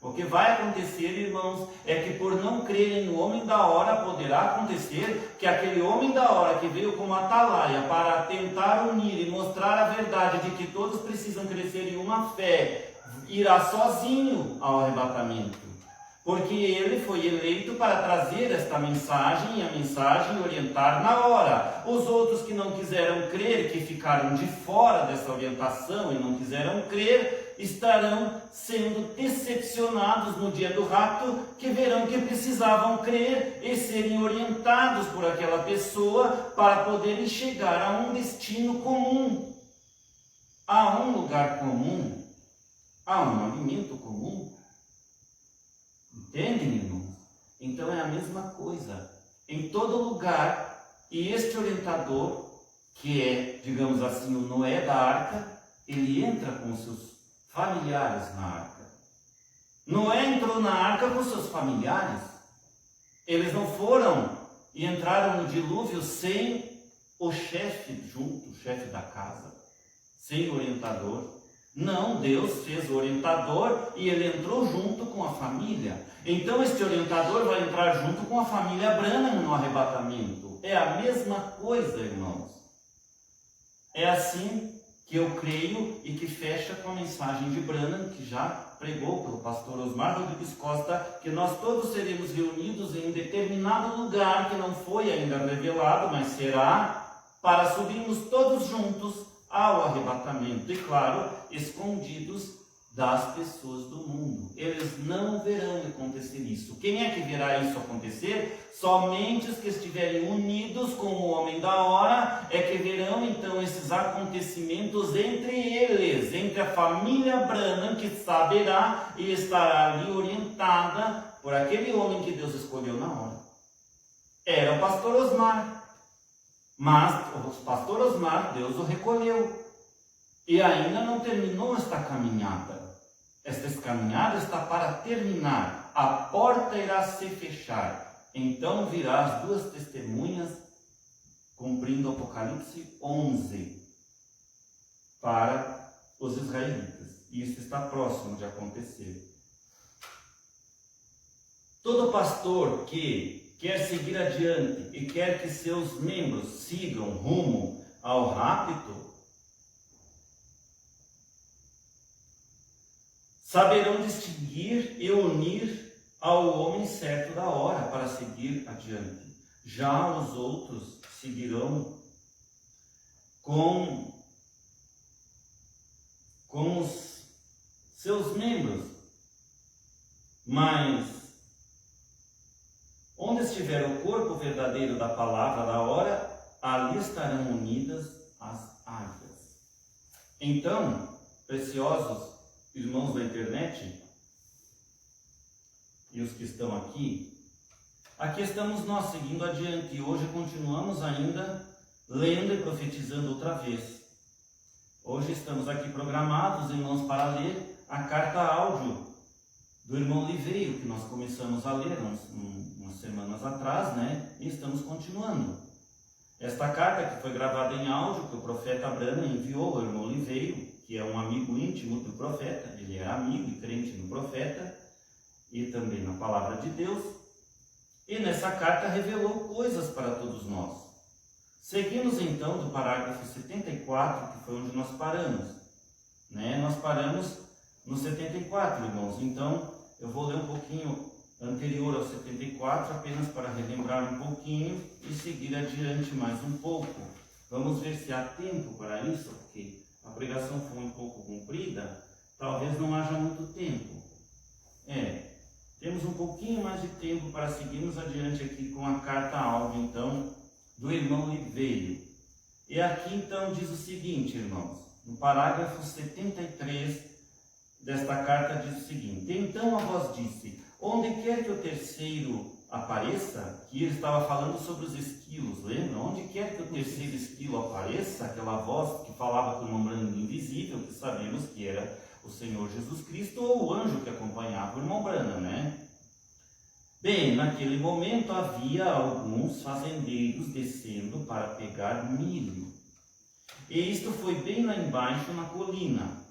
O que vai acontecer, irmãos, é que por não crerem no homem da hora, poderá acontecer que aquele homem da hora que veio como atalaia para tentar unir e mostrar a verdade de que todos precisam crescer em uma fé, irá sozinho ao arrebatamento. Porque ele foi eleito para trazer esta mensagem e a mensagem orientar na hora. Os outros que não quiseram crer, que ficaram de fora dessa orientação e não quiseram crer, estarão sendo decepcionados no dia do rapto, que verão que precisavam crer e serem orientados por aquela pessoa para poderem chegar a um destino comum, a um lugar comum, a um alimento comum. Entendem, irmãos? Então é a mesma coisa em todo lugar, e este orientador, que é, digamos assim, o Noé da arca, ele entra com os seus familiares na arca. Noé entrou na arca com seus familiares. Eles não foram e entraram no dilúvio sem o chefe junto, o chefe da casa, sem o orientador. Não, Deus fez o orientador e ele entrou junto com a família. Então este orientador vai entrar junto com a família Branham no arrebatamento. É a mesma coisa, irmãos. É assim que eu creio e que fecha com a mensagem de Branham, que já pregou pelo pastor Osmar Rodrigues Costa, que nós todos seremos reunidos em um determinado lugar que não foi ainda revelado, mas será, para subirmos todos juntos ao arrebatamento. E claro, escondidos das pessoas do mundo. Eles não verão acontecer isso. Quem é que verá isso acontecer? Somente os que estiverem unidos com o homem da hora é que verão então esses acontecimentos entre eles, entre a família Branham, que saberá e estará ali orientada por aquele homem que Deus escolheu na hora. Era o pastor Osmar, mas o pastor Osmar, Deus o recolheu. E ainda não terminou esta caminhada. Esta caminhada está para terminar. A porta irá se fechar. Então virá as duas testemunhas, cumprindo Apocalipse 11, para os israelitas. E isso está próximo de acontecer. Todo pastor que quer seguir adiante e quer que seus membros sigam rumo ao rapto, saberão distinguir e unir ao homem certo da hora para seguir adiante. Já os outros seguirão com os seus membros. Mas onde estiver o corpo verdadeiro da palavra da hora, ali estarão unidas as águias. Então, preciosos irmãos da internet e os que estão aqui estamos nós seguindo adiante. Hoje continuamos ainda lendo e profetizando outra vez. Hoje estamos aqui programados, irmãos, para ler a carta áudio do irmão Liveiro, que nós começamos a ler umas semanas atrás, né? E estamos continuando. Esta carta que foi gravada em áudio, que o profeta Branham enviou ao irmão Liveiro, que é um amigo íntimo do profeta, ele é amigo e crente no profeta e também na palavra de Deus. E nessa carta revelou coisas para todos nós. Seguimos então do parágrafo 74, que foi onde nós paramos, né? Nós paramos no 74, irmãos. Então, eu vou ler um pouquinho anterior ao 74, apenas para relembrar um pouquinho e seguir adiante mais um pouco. Vamos ver se há tempo para isso, porque a pregação foi um pouco comprida, talvez não haja muito tempo. Temos um pouquinho mais de tempo para seguirmos adiante aqui com a carta áudio, então, do irmão Liveiro. E aqui, então, diz o seguinte, irmãos, no parágrafo 73 desta carta diz o seguinte: então a voz disse, onde quer que o terceiro apareça, que ele estava falando sobre os esquilos, lembra? Onde quer que o terceiro esquilo apareça, aquela voz que falava com o irmão Branham invisível, que sabemos que era o Senhor Jesus Cristo, ou o anjo que acompanhava o irmão Branham, né? Bem, naquele momento havia alguns fazendeiros descendo para pegar milho. E isto foi bem lá embaixo na colina.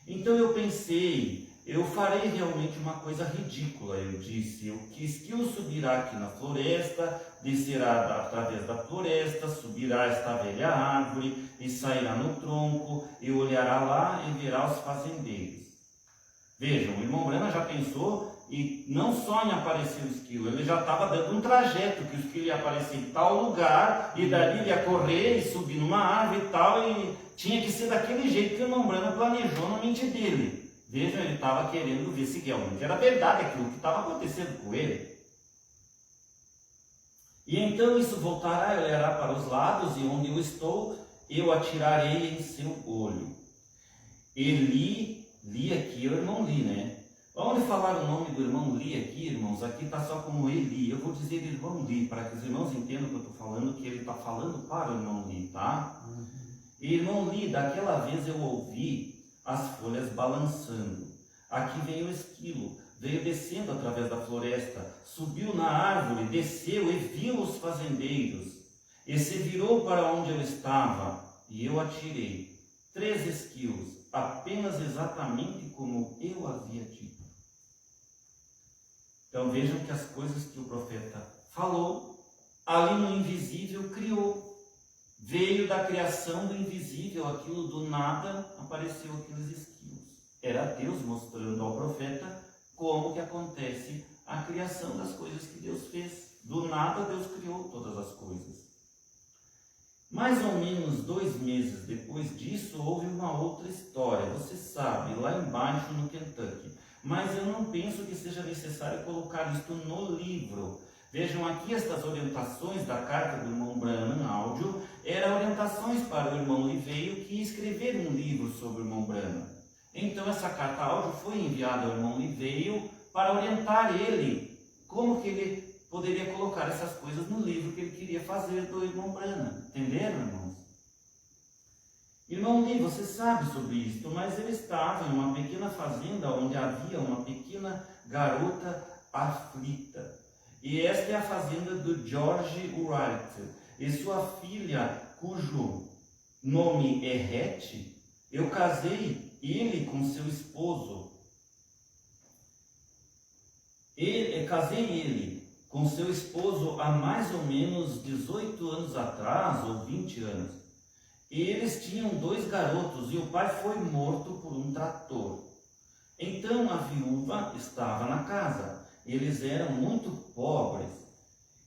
Então eu pensei, eu farei realmente uma coisa ridícula. Eu disse, o esquilo subirá aqui na floresta, descerá através da floresta, subirá esta velha árvore e sairá no tronco e olhará lá e verá os fazendeiros. Vejam, o irmão Branham já pensou e não só em aparecer o esquilo, ele já estava dando um trajeto, que o esquilo ia aparecer em tal lugar e dali ele ia correr e subir numa árvore e tal, e tinha que ser daquele jeito que o irmão Branham planejou na mente dele. Vejam, ele estava querendo ver se realmente era verdade aquilo que estava acontecendo com ele. E então isso voltará, ele irá para os lados, e onde eu estou, eu atirarei em seu olho. Eli aqui é o irmão Li, né? Onde falar o nome do irmão Li aqui, irmãos, aqui está só como Eli. Eu vou dizer irmão Li, para que os irmãos entendam o que eu estou falando, que ele está falando para o irmão Li, tá? E irmão Li, daquela vez eu ouvi as folhas balançando. Aqui veio o esquilo, veio descendo através da floresta, subiu na árvore, desceu e viu os fazendeiros. E se virou para onde eu estava, e eu atirei 3 esquilos, apenas exatamente como eu havia dito. Então vejam que as coisas que o profeta falou, ali no invisível criou. Veio da criação do invisível, aquilo do nada, apareceu aqueles esquilos. Era Deus mostrando ao profeta como que acontece a criação das coisas que Deus fez. Do nada Deus criou todas as coisas. Mais ou menos 2 meses depois disso, houve uma outra história. Você sabe, lá embaixo no Kentucky. Mas eu não penso que seja necessário colocar isto no livro. Vejam aqui estas orientações da carta do irmão Branham áudio, eram orientações para o irmão Liveiro que ia escrever um livro sobre o irmão Branham. Então essa carta áudio foi enviada ao irmão Liveiro para orientar ele como que ele poderia colocar essas coisas no livro que ele queria fazer do irmão Branham. Entenderam, irmãos? Irmão Li, você sabe sobre isto, mas ele estava em uma pequena fazenda onde havia uma pequena garota aflita. E esta é a fazenda do George Wright. E sua filha, cujo nome é Het, eu casei ele com seu esposo. Casei ele com seu esposo há mais ou menos 18 anos atrás, ou 20 anos. E eles tinham 2 garotos, e o pai foi morto por um trator. Então a viúva estava na casa. Eles eram muito pobres.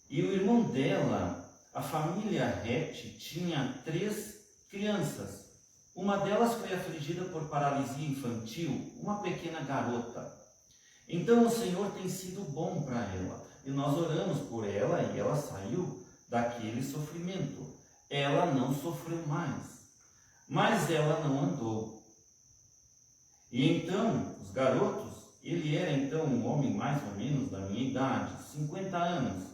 E o irmão dela, a família Het, tinha 3 crianças. Uma delas foi afligida por paralisia infantil, uma pequena garota. Então o Senhor tem sido bom para ela. E nós oramos por ela e ela saiu daquele sofrimento. Ela não sofreu mais, mas ela não andou. E então, os garotos, ele era então um homem mais ou menos da minha idade, 50 anos.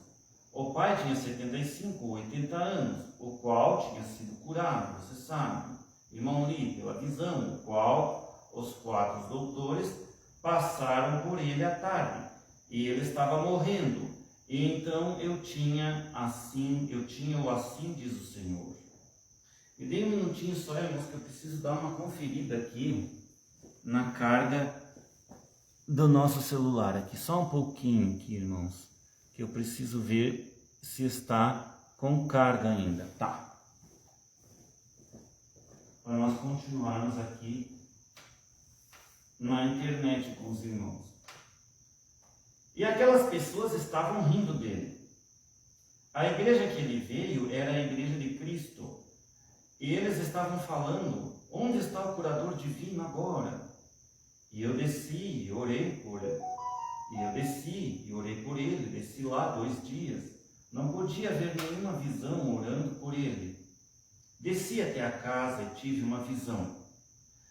O pai tinha 75 ou 80 anos, o qual tinha sido curado, você sabe. Irmão Li, pela visão, o qual os 4 doutores passaram por ele à tarde, e ele estava morrendo. E então eu tinha o assim diz o Senhor. Me dê um minutinho só, irmãos, que eu preciso dar uma conferida aqui na carga do nosso celular aqui, só um pouquinho aqui, irmãos, que eu preciso ver se está com carga ainda. Tá. Para nós continuarmos aqui na internet com os irmãos. E aquelas pessoas estavam rindo dele. A igreja que ele veio era a igreja de Cristo. E eles estavam falando, onde está o curador divino agora? E eu desci e orei por ele. Desci lá 2 dias. Não podia haver nenhuma visão orando por ele. Desci até a casa e tive uma visão.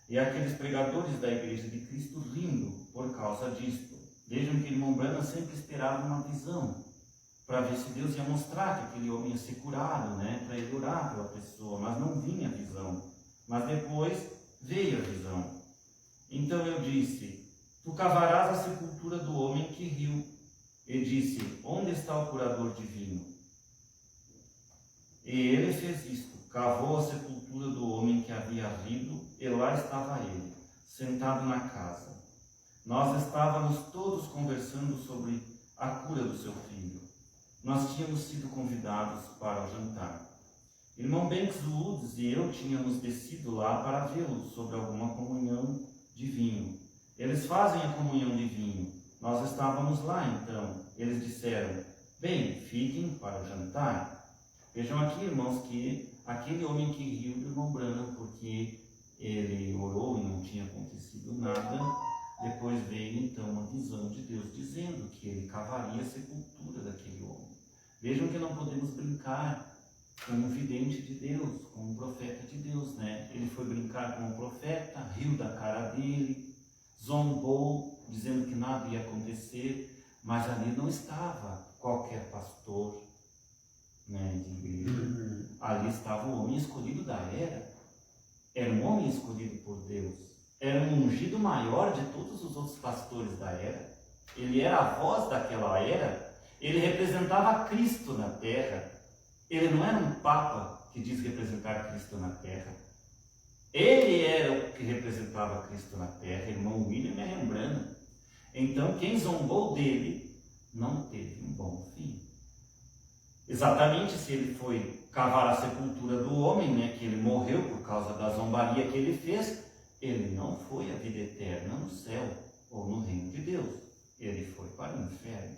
E aqueles pregadores da igreja de Cristo rindo por causa disto. Vejam que o irmão Branham sempre esperava uma visão, para ver se Deus ia mostrar que aquele homem ia ser curado, né? Para ele orar pela pessoa, mas não vinha a visão. Mas depois veio a visão. Então eu disse, tu cavarás a sepultura do homem que riu. E disse, onde está o curador divino? E ele fez isto, cavou a sepultura do homem que havia rido, e lá estava ele, sentado na casa. Nós estávamos todos conversando sobre a cura do seu filho. Nós tínhamos sido convidados para o jantar. Irmão Banks Woods e eu tínhamos descido lá para vê-lo sobre alguma comunhão de vinho. Eles fazem a comunhão de vinho. Nós estávamos lá então. Eles disseram, bem, fiquem para o jantar. Vejam aqui, irmãos, que aquele homem que riu do irmão Branham, porque ele orou e não tinha acontecido nada, depois veio então uma visão de Deus dizendo que ele cavaria a sepultura daquele homem. Vejam que não podemos brincar com um vidente de Deus, com um profeta de Deus, né? Ele foi brincar com o profeta, riu da cara dele, zombou, dizendo que nada ia acontecer, mas ali não estava qualquer pastor, né, de igreja. Ali estava o homem escolhido da era. Era um homem escolhido por Deus. Era um ungido maior de todos os outros pastores da era. Ele era a voz daquela era. Ele representava Cristo na terra. Ele não era um papa que diz representar Cristo na terra. Ele era o que representava Cristo na terra, irmão William e Rembrandt. Então, quem zombou dele não teve um bom fim. Exatamente se ele foi cavar a sepultura do homem, né, que ele morreu por causa da zombaria que ele fez, ele não foi à vida eterna no céu ou no reino de Deus. Ele foi para o inferno.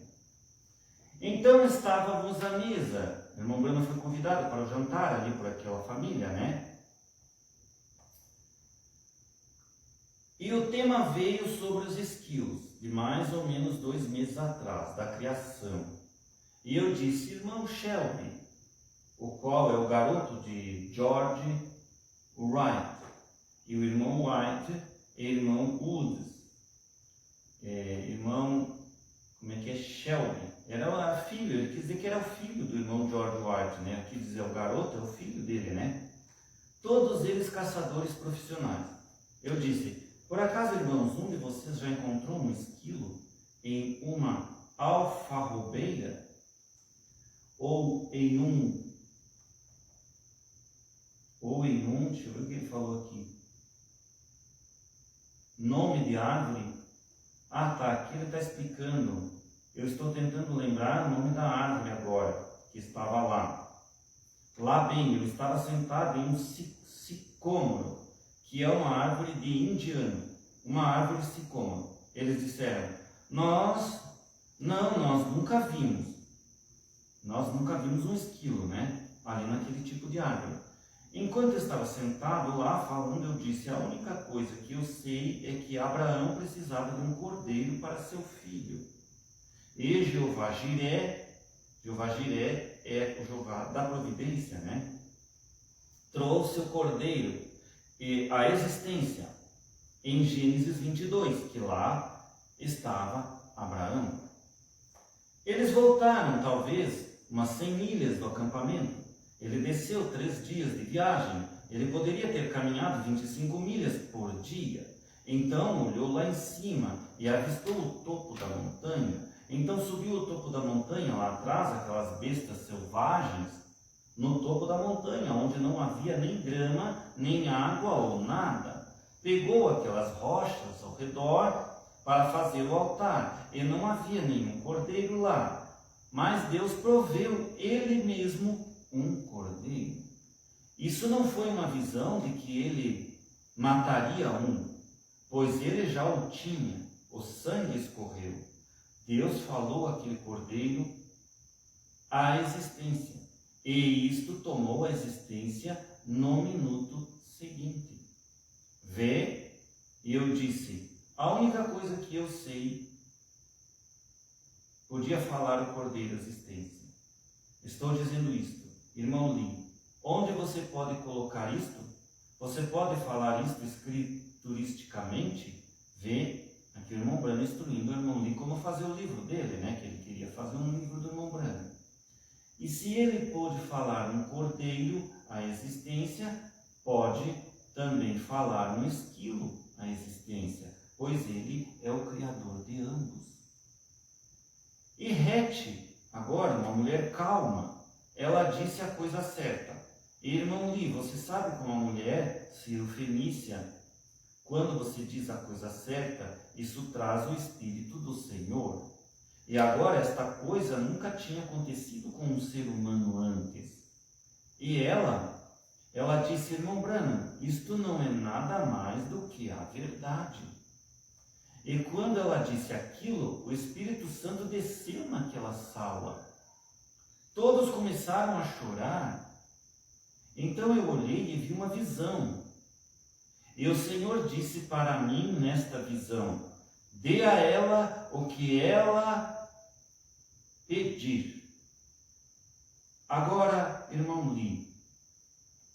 Então estávamos à mesa. O irmão Bruno foi convidado para o jantar ali por aquela família, né? E o tema veio sobre os esquilos, de mais ou menos 2 meses atrás, da criação. E eu disse, irmão Shelby, o qual é o garoto de George Wright, e o irmão White é irmão Woods, irmão, como é que é, Shelby, era filho, ele quis dizer que era o filho do irmão George White, né? Aqui dizer o garoto é o filho dele, né? Todos eles caçadores profissionais. Eu disse, por acaso, irmãos, um de vocês já encontrou um esquilo em uma alfarrobeira? Ou em um, deixa eu ver o que ele falou aqui, nome de árvore? Ah tá, aqui ele está explicando, eu estou tentando lembrar o nome da árvore agora, que estava lá. Lá bem, eu estava sentado em um sicômoro, que é uma árvore de indiano, uma árvore sicômoro. Eles disseram, nós nunca vimos. Nós nunca vimos um esquilo, né? Ali naquele tipo de árvore. Enquanto eu estava sentado lá falando, eu disse, a única coisa que eu sei é que Abraão precisava de um cordeiro para seu filho. E Jeová Jiré é o Jeová da providência, né? Trouxe o cordeiro e a existência em Gênesis 22, que lá estava Abraão. Eles voltaram, talvez, umas 100 milhas do acampamento. Ele desceu 3 dias de viagem. Ele poderia ter caminhado 25 milhas por dia. Então olhou lá em cima e avistou o topo da montanha. Então subiu o topo da montanha, lá atrás, aquelas bestas selvagens, no topo da montanha, onde não havia nem grama, nem água ou nada. Pegou aquelas rochas ao redor para fazer o altar, e não havia nenhum cordeiro lá. Mas Deus proveu Ele mesmo um cordeiro. Isso não foi uma visão de que Ele mataria um, pois Ele já o tinha, o sangue escorreu. Deus falou aquele cordeiro à existência, e isto tomou a existência no minuto seguinte. Vê, e eu disse, a única coisa que eu sei, podia falar o cordeiro à existência. Estou dizendo isto, irmão Lee, onde você pode colocar isto? Você pode falar isto escrituristicamente? Vê, aqui o irmão Branham instruindo o irmão Lee como fazer o livro dele, né? Que ele queria fazer um livro do irmão Branham. E se ele pôde falar um cordeiro à existência, pode também falar um esquilo à existência, pois ele é o criador de ambos. E Rete, agora uma mulher calma, ela disse a coisa certa. Irmão Lee, você sabe como a mulher cirofenícia, quando você diz a coisa certa, isso traz o Espírito do Senhor. E agora esta coisa nunca tinha acontecido com um ser humano antes. E ela disse, irmão Branham, isto não é nada mais do que a verdade. E quando ela disse aquilo, o Espírito Santo desceu naquela sala. Todos começaram a chorar. Então eu olhei e vi uma visão. E o Senhor disse para mim nesta visão, dê a ela o que ela pedir. Agora, irmão Lee,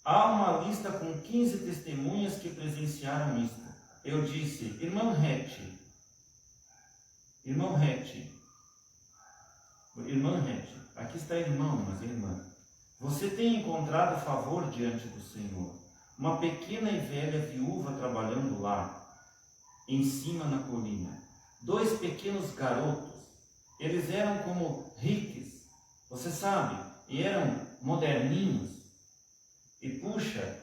há uma lista com 15 testemunhas que presenciaram isto. Eu disse, irmão Rete, aqui está irmão, mas irmã, você tem encontrado favor diante do Senhor. Uma pequena e velha viúva trabalhando lá, em cima na colina. 2 pequenos garotos, eles eram como ricos, você sabe, e eram moderninhos. E puxa,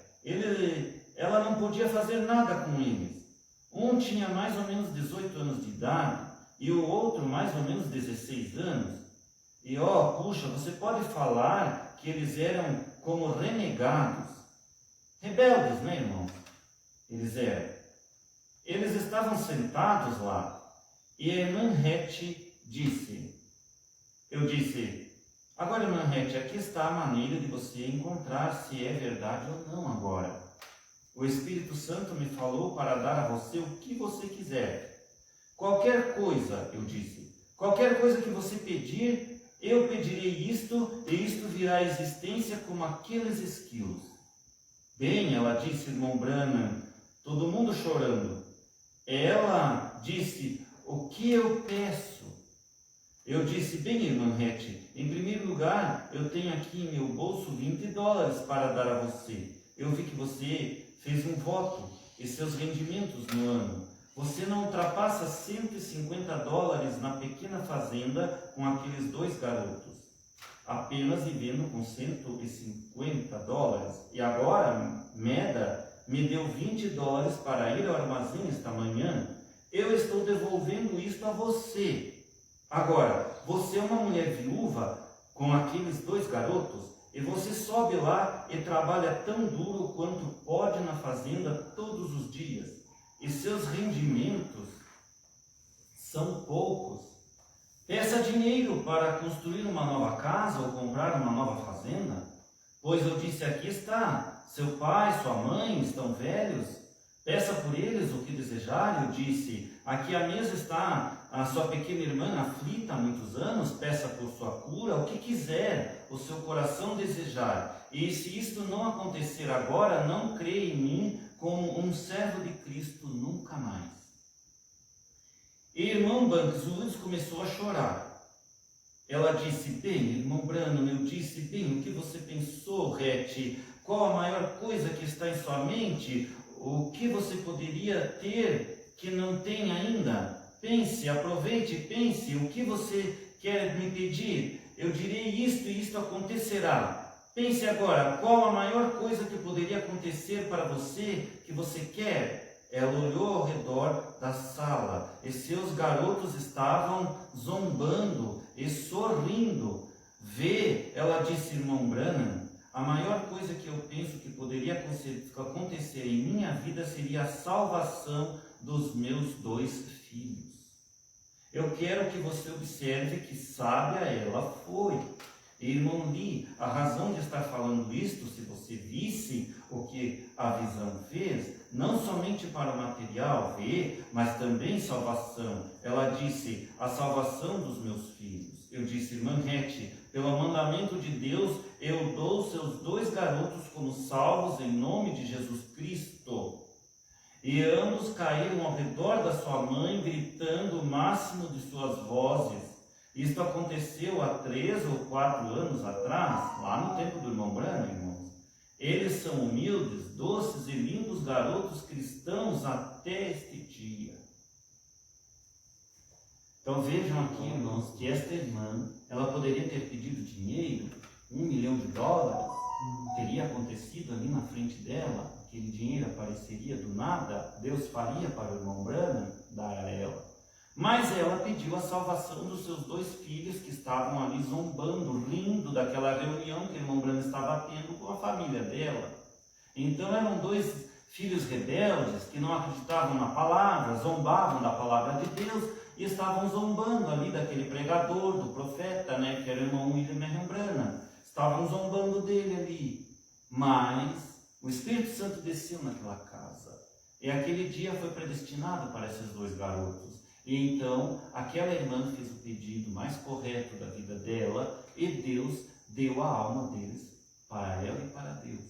ela não podia fazer nada com eles. Um tinha mais ou menos 18 anos de idade, e o outro mais ou menos 16 anos. E puxa, você pode falar que eles eram como renegados. Rebeldes, né, irmão? Eles eram. Eles estavam sentados lá. E a irmã Rete disse, eu disse, agora irmã Rete, aqui está a maneira de você encontrar se é verdade ou não agora. O Espírito Santo me falou para dar a você o que você quiser. Qualquer coisa, eu disse, qualquer coisa que você pedir, eu pedirei isto, e isto virá à existência como aqueles esquilos. Bem, ela disse, irmão Branham, todo mundo chorando. Ela disse, o que eu peço? Eu disse, bem, irmã Rete, em primeiro lugar, eu tenho aqui em meu bolso $20 para dar a você. Eu vi que você fez um voto e seus rendimentos no ano. Você não ultrapassa $150 na pequena fazenda com aqueles 2 garotos. Apenas vivendo com $150. E agora, Meda me deu $20 para ir ao armazém esta manhã. Eu estou devolvendo isto a você. Agora, você é uma mulher viúva com aqueles 2 garotos e você sobe lá e trabalha tão duro quanto pode na fazenda todos os dias. E seus rendimentos são poucos. Peça dinheiro para construir uma nova casa ou comprar uma nova fazenda? Pois eu disse, aqui está, seu pai, sua mãe estão velhos. Peça por eles o que desejar. Eu disse, aqui à mesa está a sua pequena irmã aflita há muitos anos. Peça por sua cura, o que quiser o seu coração desejar. E se isto não acontecer agora, não creia em mim como um servo de Cristo nunca mais. E irmão Banks Woods começou a chorar. Ela disse: bem, irmão Branham, eu disse: bem, o que você pensou, Rete? Qual a maior coisa que está em sua mente? O que você poderia ter que não tem ainda? Pense, aproveite, pense, o que você quer me pedir? Eu direi isto e isto acontecerá. Pense agora, qual a maior coisa que poderia acontecer para você, que você quer? Ela olhou ao redor da sala e seus garotos estavam zombando e sorrindo. Vê, ela disse, irmão Branham, a maior coisa que eu penso que poderia acontecer em minha vida seria a salvação dos meus 2 filhos. Eu quero que você observe que sábia ela foi. Irmão Lee, a razão de estar falando isto, se você visse o que a visão fez, não somente para o material ver, mas também salvação. Ela disse, a salvação dos meus filhos. Eu disse, irmã Rete, pelo mandamento de Deus, eu dou seus 2 garotos como salvos em nome de Jesus Cristo. E ambos caíram ao redor da sua mãe, gritando o máximo de suas vozes. Isto aconteceu há 3 ou 4 anos atrás, lá no tempo do irmão Branham, irmãos. Eles são humildes, doces e lindos garotos cristãos até este dia. Então vejam aqui, irmãos, que esta irmã, ela poderia ter pedido dinheiro, $1 milhão, teria acontecido ali na frente dela, aquele dinheiro apareceria do nada, Deus faria para o irmão Branham dar a ela. Mas ela pediu a salvação dos seus 2 filhos que estavam ali zombando, rindo daquela reunião que o irmão Branham estava tendo com a família dela. Então eram 2 filhos rebeldes que não acreditavam na palavra, zombavam da palavra de Deus e estavam zombando ali daquele pregador, do profeta, que era o irmão William Branham. Estavam zombando dele ali. Mas o Espírito Santo desceu naquela casa. E aquele dia foi predestinado para esses 2 garotos. E então, aquela irmã fez o pedido mais correto da vida dela e Deus deu a alma deles para ela e para Deus,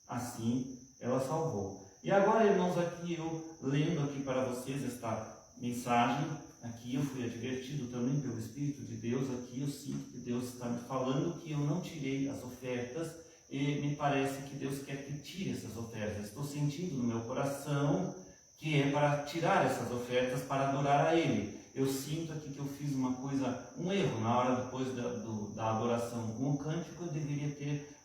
Assim, ela salvou. E agora, irmãos, aqui eu lendo aqui para vocês esta mensagem, aqui eu fui advertido também pelo Espírito de Deus, aqui eu sinto que Deus está me falando que eu não tirei as ofertas e me parece que Deus quer que tire essas ofertas. Estou sentindo no meu coração que é para tirar essas ofertas para adorar a Ele. Eu sinto aqui que eu fiz uma coisa, um erro na hora depois da adoração com o cântico, eu deveria ter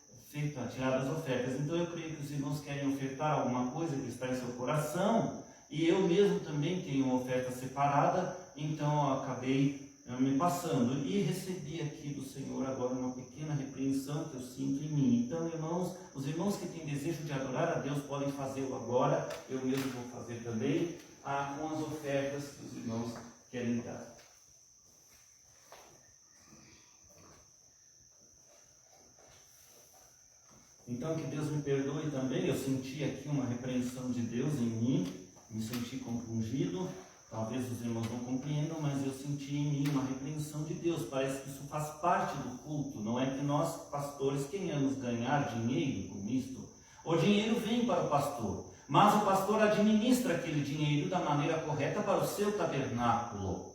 tirado as ofertas. Então eu creio que os irmãos querem ofertar alguma coisa que está em seu coração, e eu mesmo também tenho uma oferta separada, então eu acabei me passando e recebi aqui do Senhor agora uma pequena repreensão que eu sinto em mim. Então, irmãos, os irmãos que têm desejo de adorar a Deus podem fazê-lo agora, eu mesmo vou fazer também, com as ofertas que os irmãos querem dar. Então, que Deus me perdoe também, eu senti aqui uma repreensão de Deus em mim, me senti compungido. Talvez os irmãos não compreendam, mas eu senti em mim uma repreensão de Deus. Parece que isso faz parte do culto. Não é que nós, pastores, queremos ganhar dinheiro com isto. O dinheiro vem para o pastor, mas o pastor administra aquele dinheiro da maneira correta para o seu tabernáculo.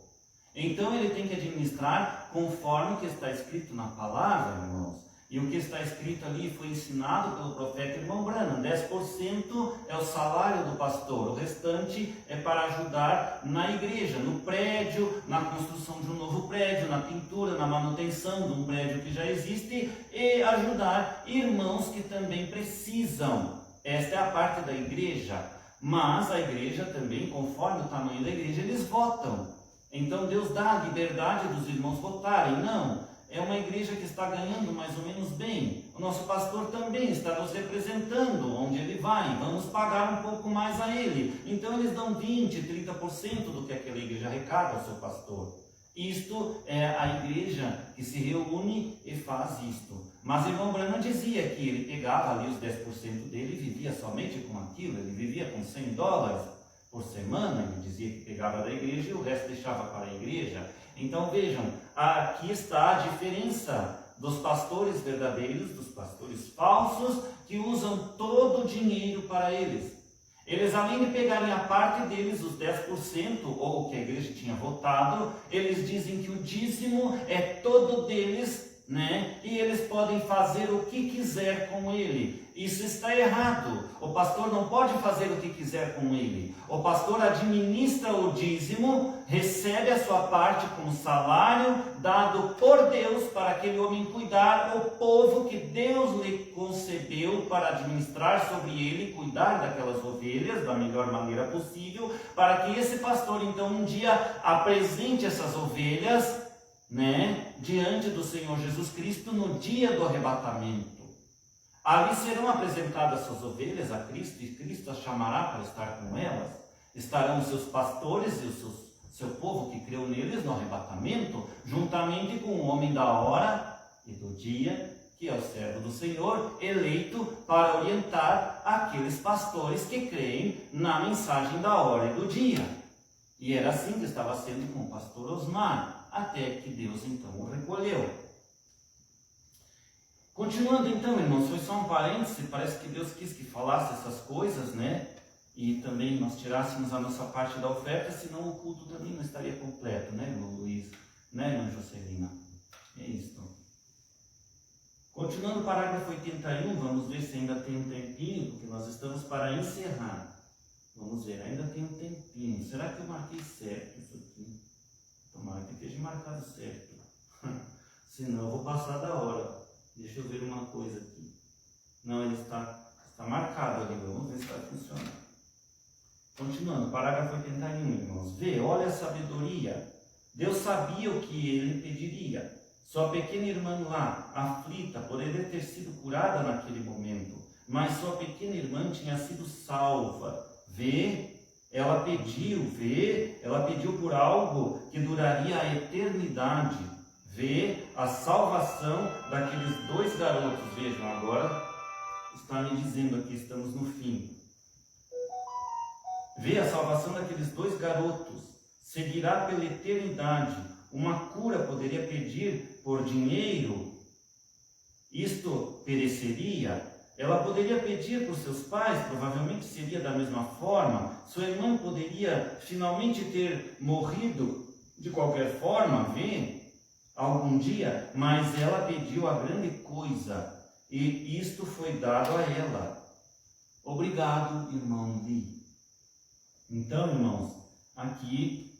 Então ele tem que administrar conforme o que está escrito na palavra, irmãos. E o que está escrito ali foi ensinado pelo profeta irmão Branham. 10% é o salário do pastor, o restante é para ajudar na igreja, no prédio, na construção de um novo prédio, na pintura, na manutenção de um prédio que já existe e ajudar irmãos que também precisam. Esta é a parte da igreja, mas a igreja também, conforme o tamanho da igreja, eles votam. Então Deus dá a liberdade dos irmãos votarem, não. É uma igreja que está ganhando mais ou menos bem. O nosso pastor também está nos representando onde ele vai. Vamos pagar um pouco mais a ele. Então eles dão 20%, 30% do que aquela igreja arrecada ao seu pastor. Isto é a igreja que se reúne e faz isto. Mas o irmão Branham dizia que ele pegava ali os 10% dele e vivia somente com aquilo. Ele vivia com $100 por semana. Ele dizia que pegava da igreja e o resto deixava para a igreja. Então vejam, aqui está a diferença dos pastores verdadeiros, dos pastores falsos, que usam todo o dinheiro para eles. Eles, além de pegarem a parte deles, os 10%, ou o que a igreja tinha votado, eles dizem que o dízimo é todo deles, né? E eles podem fazer o que quiser com ele. Isso está errado. O pastor não pode fazer o que quiser com ele. O pastor administra o dízimo, recebe a sua parte como salário dado por Deus para aquele homem cuidar o povo que Deus lhe concebeu para administrar sobre ele, cuidar daquelas ovelhas da melhor maneira possível, para que esse pastor então um dia apresente essas ovelhas, né, diante do Senhor Jesus Cristo no dia do arrebatamento. Ali serão apresentadas suas ovelhas a Cristo, e Cristo as chamará para estar com elas. Estarão os seus pastores e o seu povo que creu neles no arrebatamento, juntamente com o homem da hora e do dia, que é o servo do Senhor, eleito para orientar aqueles pastores que creem na mensagem da hora e do dia. E era assim que estava sendo com o pastor Osmar, até que Deus então o recolheu. Continuando então, irmãos, foi só um parêntese, parece que Deus quis que falasse essas coisas, né? E também nós tirássemos a nossa parte da oferta, senão o culto também não estaria completo, né, irmão Luiz? Né, irmã Jocelina? É isso. Continuando o parágrafo 81, vamos ver se ainda tem um tempinho, porque nós estamos para encerrar. Vamos ver, ainda tem um tempinho. Será que eu marquei certo isso aqui? Tomara que esteja marcado certo. Senão eu vou passar da hora. Deixa eu ver uma coisa aqui. Não, ele está marcado ali. Vamos ver se vai funcionar. Continuando, parágrafo 81, irmãos. Vê, olha a sabedoria. Deus sabia o que ele pediria. Sua pequena irmã lá, aflita, poderia ter sido curada naquele momento. Mas sua pequena irmã tinha sido salva. Vê, ela pediu por algo que duraria a eternidade. Vê a salvação daqueles dois garotos. Vejam, agora está me dizendo aqui, estamos no fim. Vê a salvação daqueles dois garotos. Seguirá pela eternidade. Uma cura poderia pedir por dinheiro. Isto pereceria. Ela poderia pedir por seus pais, provavelmente seria da mesma forma. Sua irmã poderia finalmente ter morrido de qualquer forma, vê? Algum dia, mas ela pediu a grande coisa, e isto foi dado a ela. Obrigado, irmão Lee. Então, irmãos, aqui,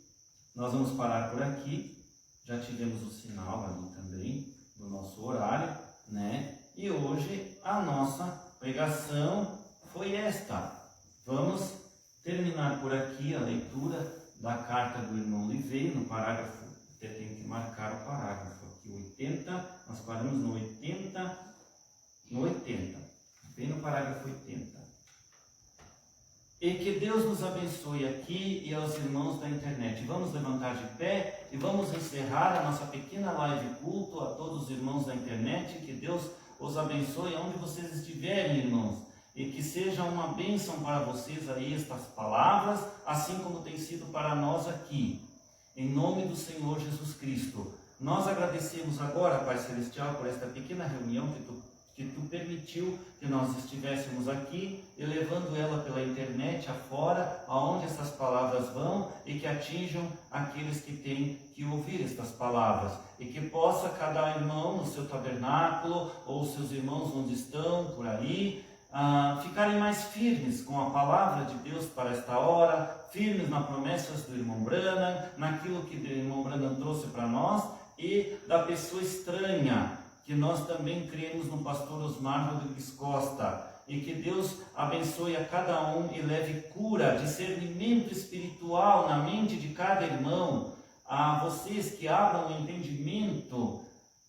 nós vamos parar por aqui. Já tivemos o sinal ali também, do nosso horário, né? E hoje, a nossa pregação foi esta. Vamos terminar por aqui a leitura da carta do irmão Liveiro, no parágrafo. Eu tenho que marcar o parágrafo aqui, 80, nós paramos no 80, bem no parágrafo 80. E que Deus nos abençoe aqui e aos irmãos da internet. Vamos levantar de pé e vamos encerrar a nossa pequena live culto a todos os irmãos da internet. Que Deus os abençoe onde vocês estiverem, irmãos. E que seja uma bênção para vocês aí estas palavras, assim como tem sido para nós aqui. Em nome do Senhor Jesus Cristo, nós agradecemos agora, Pai Celestial, por esta pequena reunião que Tu permitiu que nós estivéssemos aqui, elevando ela pela internet afora, aonde essas palavras vão e que atinjam aqueles que têm que ouvir estas palavras. E que possa cada irmão no seu tabernáculo, ou seus irmãos onde estão, por aí, ficarem mais firmes com a palavra de Deus para esta hora, firmes nas promessas do irmão Branham, naquilo que o irmão Branham trouxe para nós e da pessoa estranha, que nós também cremos no pastor Osmar Rodrigues Costa. E que Deus abençoe a cada um e leve cura, discernimento espiritual na mente de cada irmão, a vocês que abram o entendimento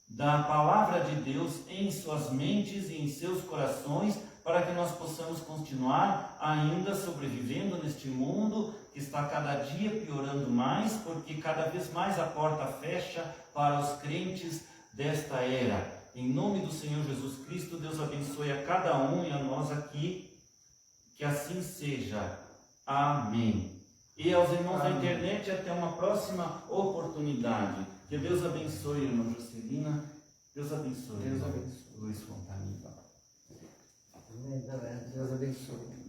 da palavra de Deus em suas mentes e em seus corações, para que nós possamos continuar ainda sobrevivendo neste mundo que está cada dia piorando mais, porque cada vez mais a porta fecha para os crentes desta era. Em nome do Senhor Jesus Cristo, Deus abençoe a cada um e a nós aqui, que assim seja. Amém. E aos irmãos da internet, até uma próxima oportunidade. Que Deus abençoe, irmã Jocelina. Deus abençoe. Deus abençoe. Luiz Fontanilla. Deus abençoe.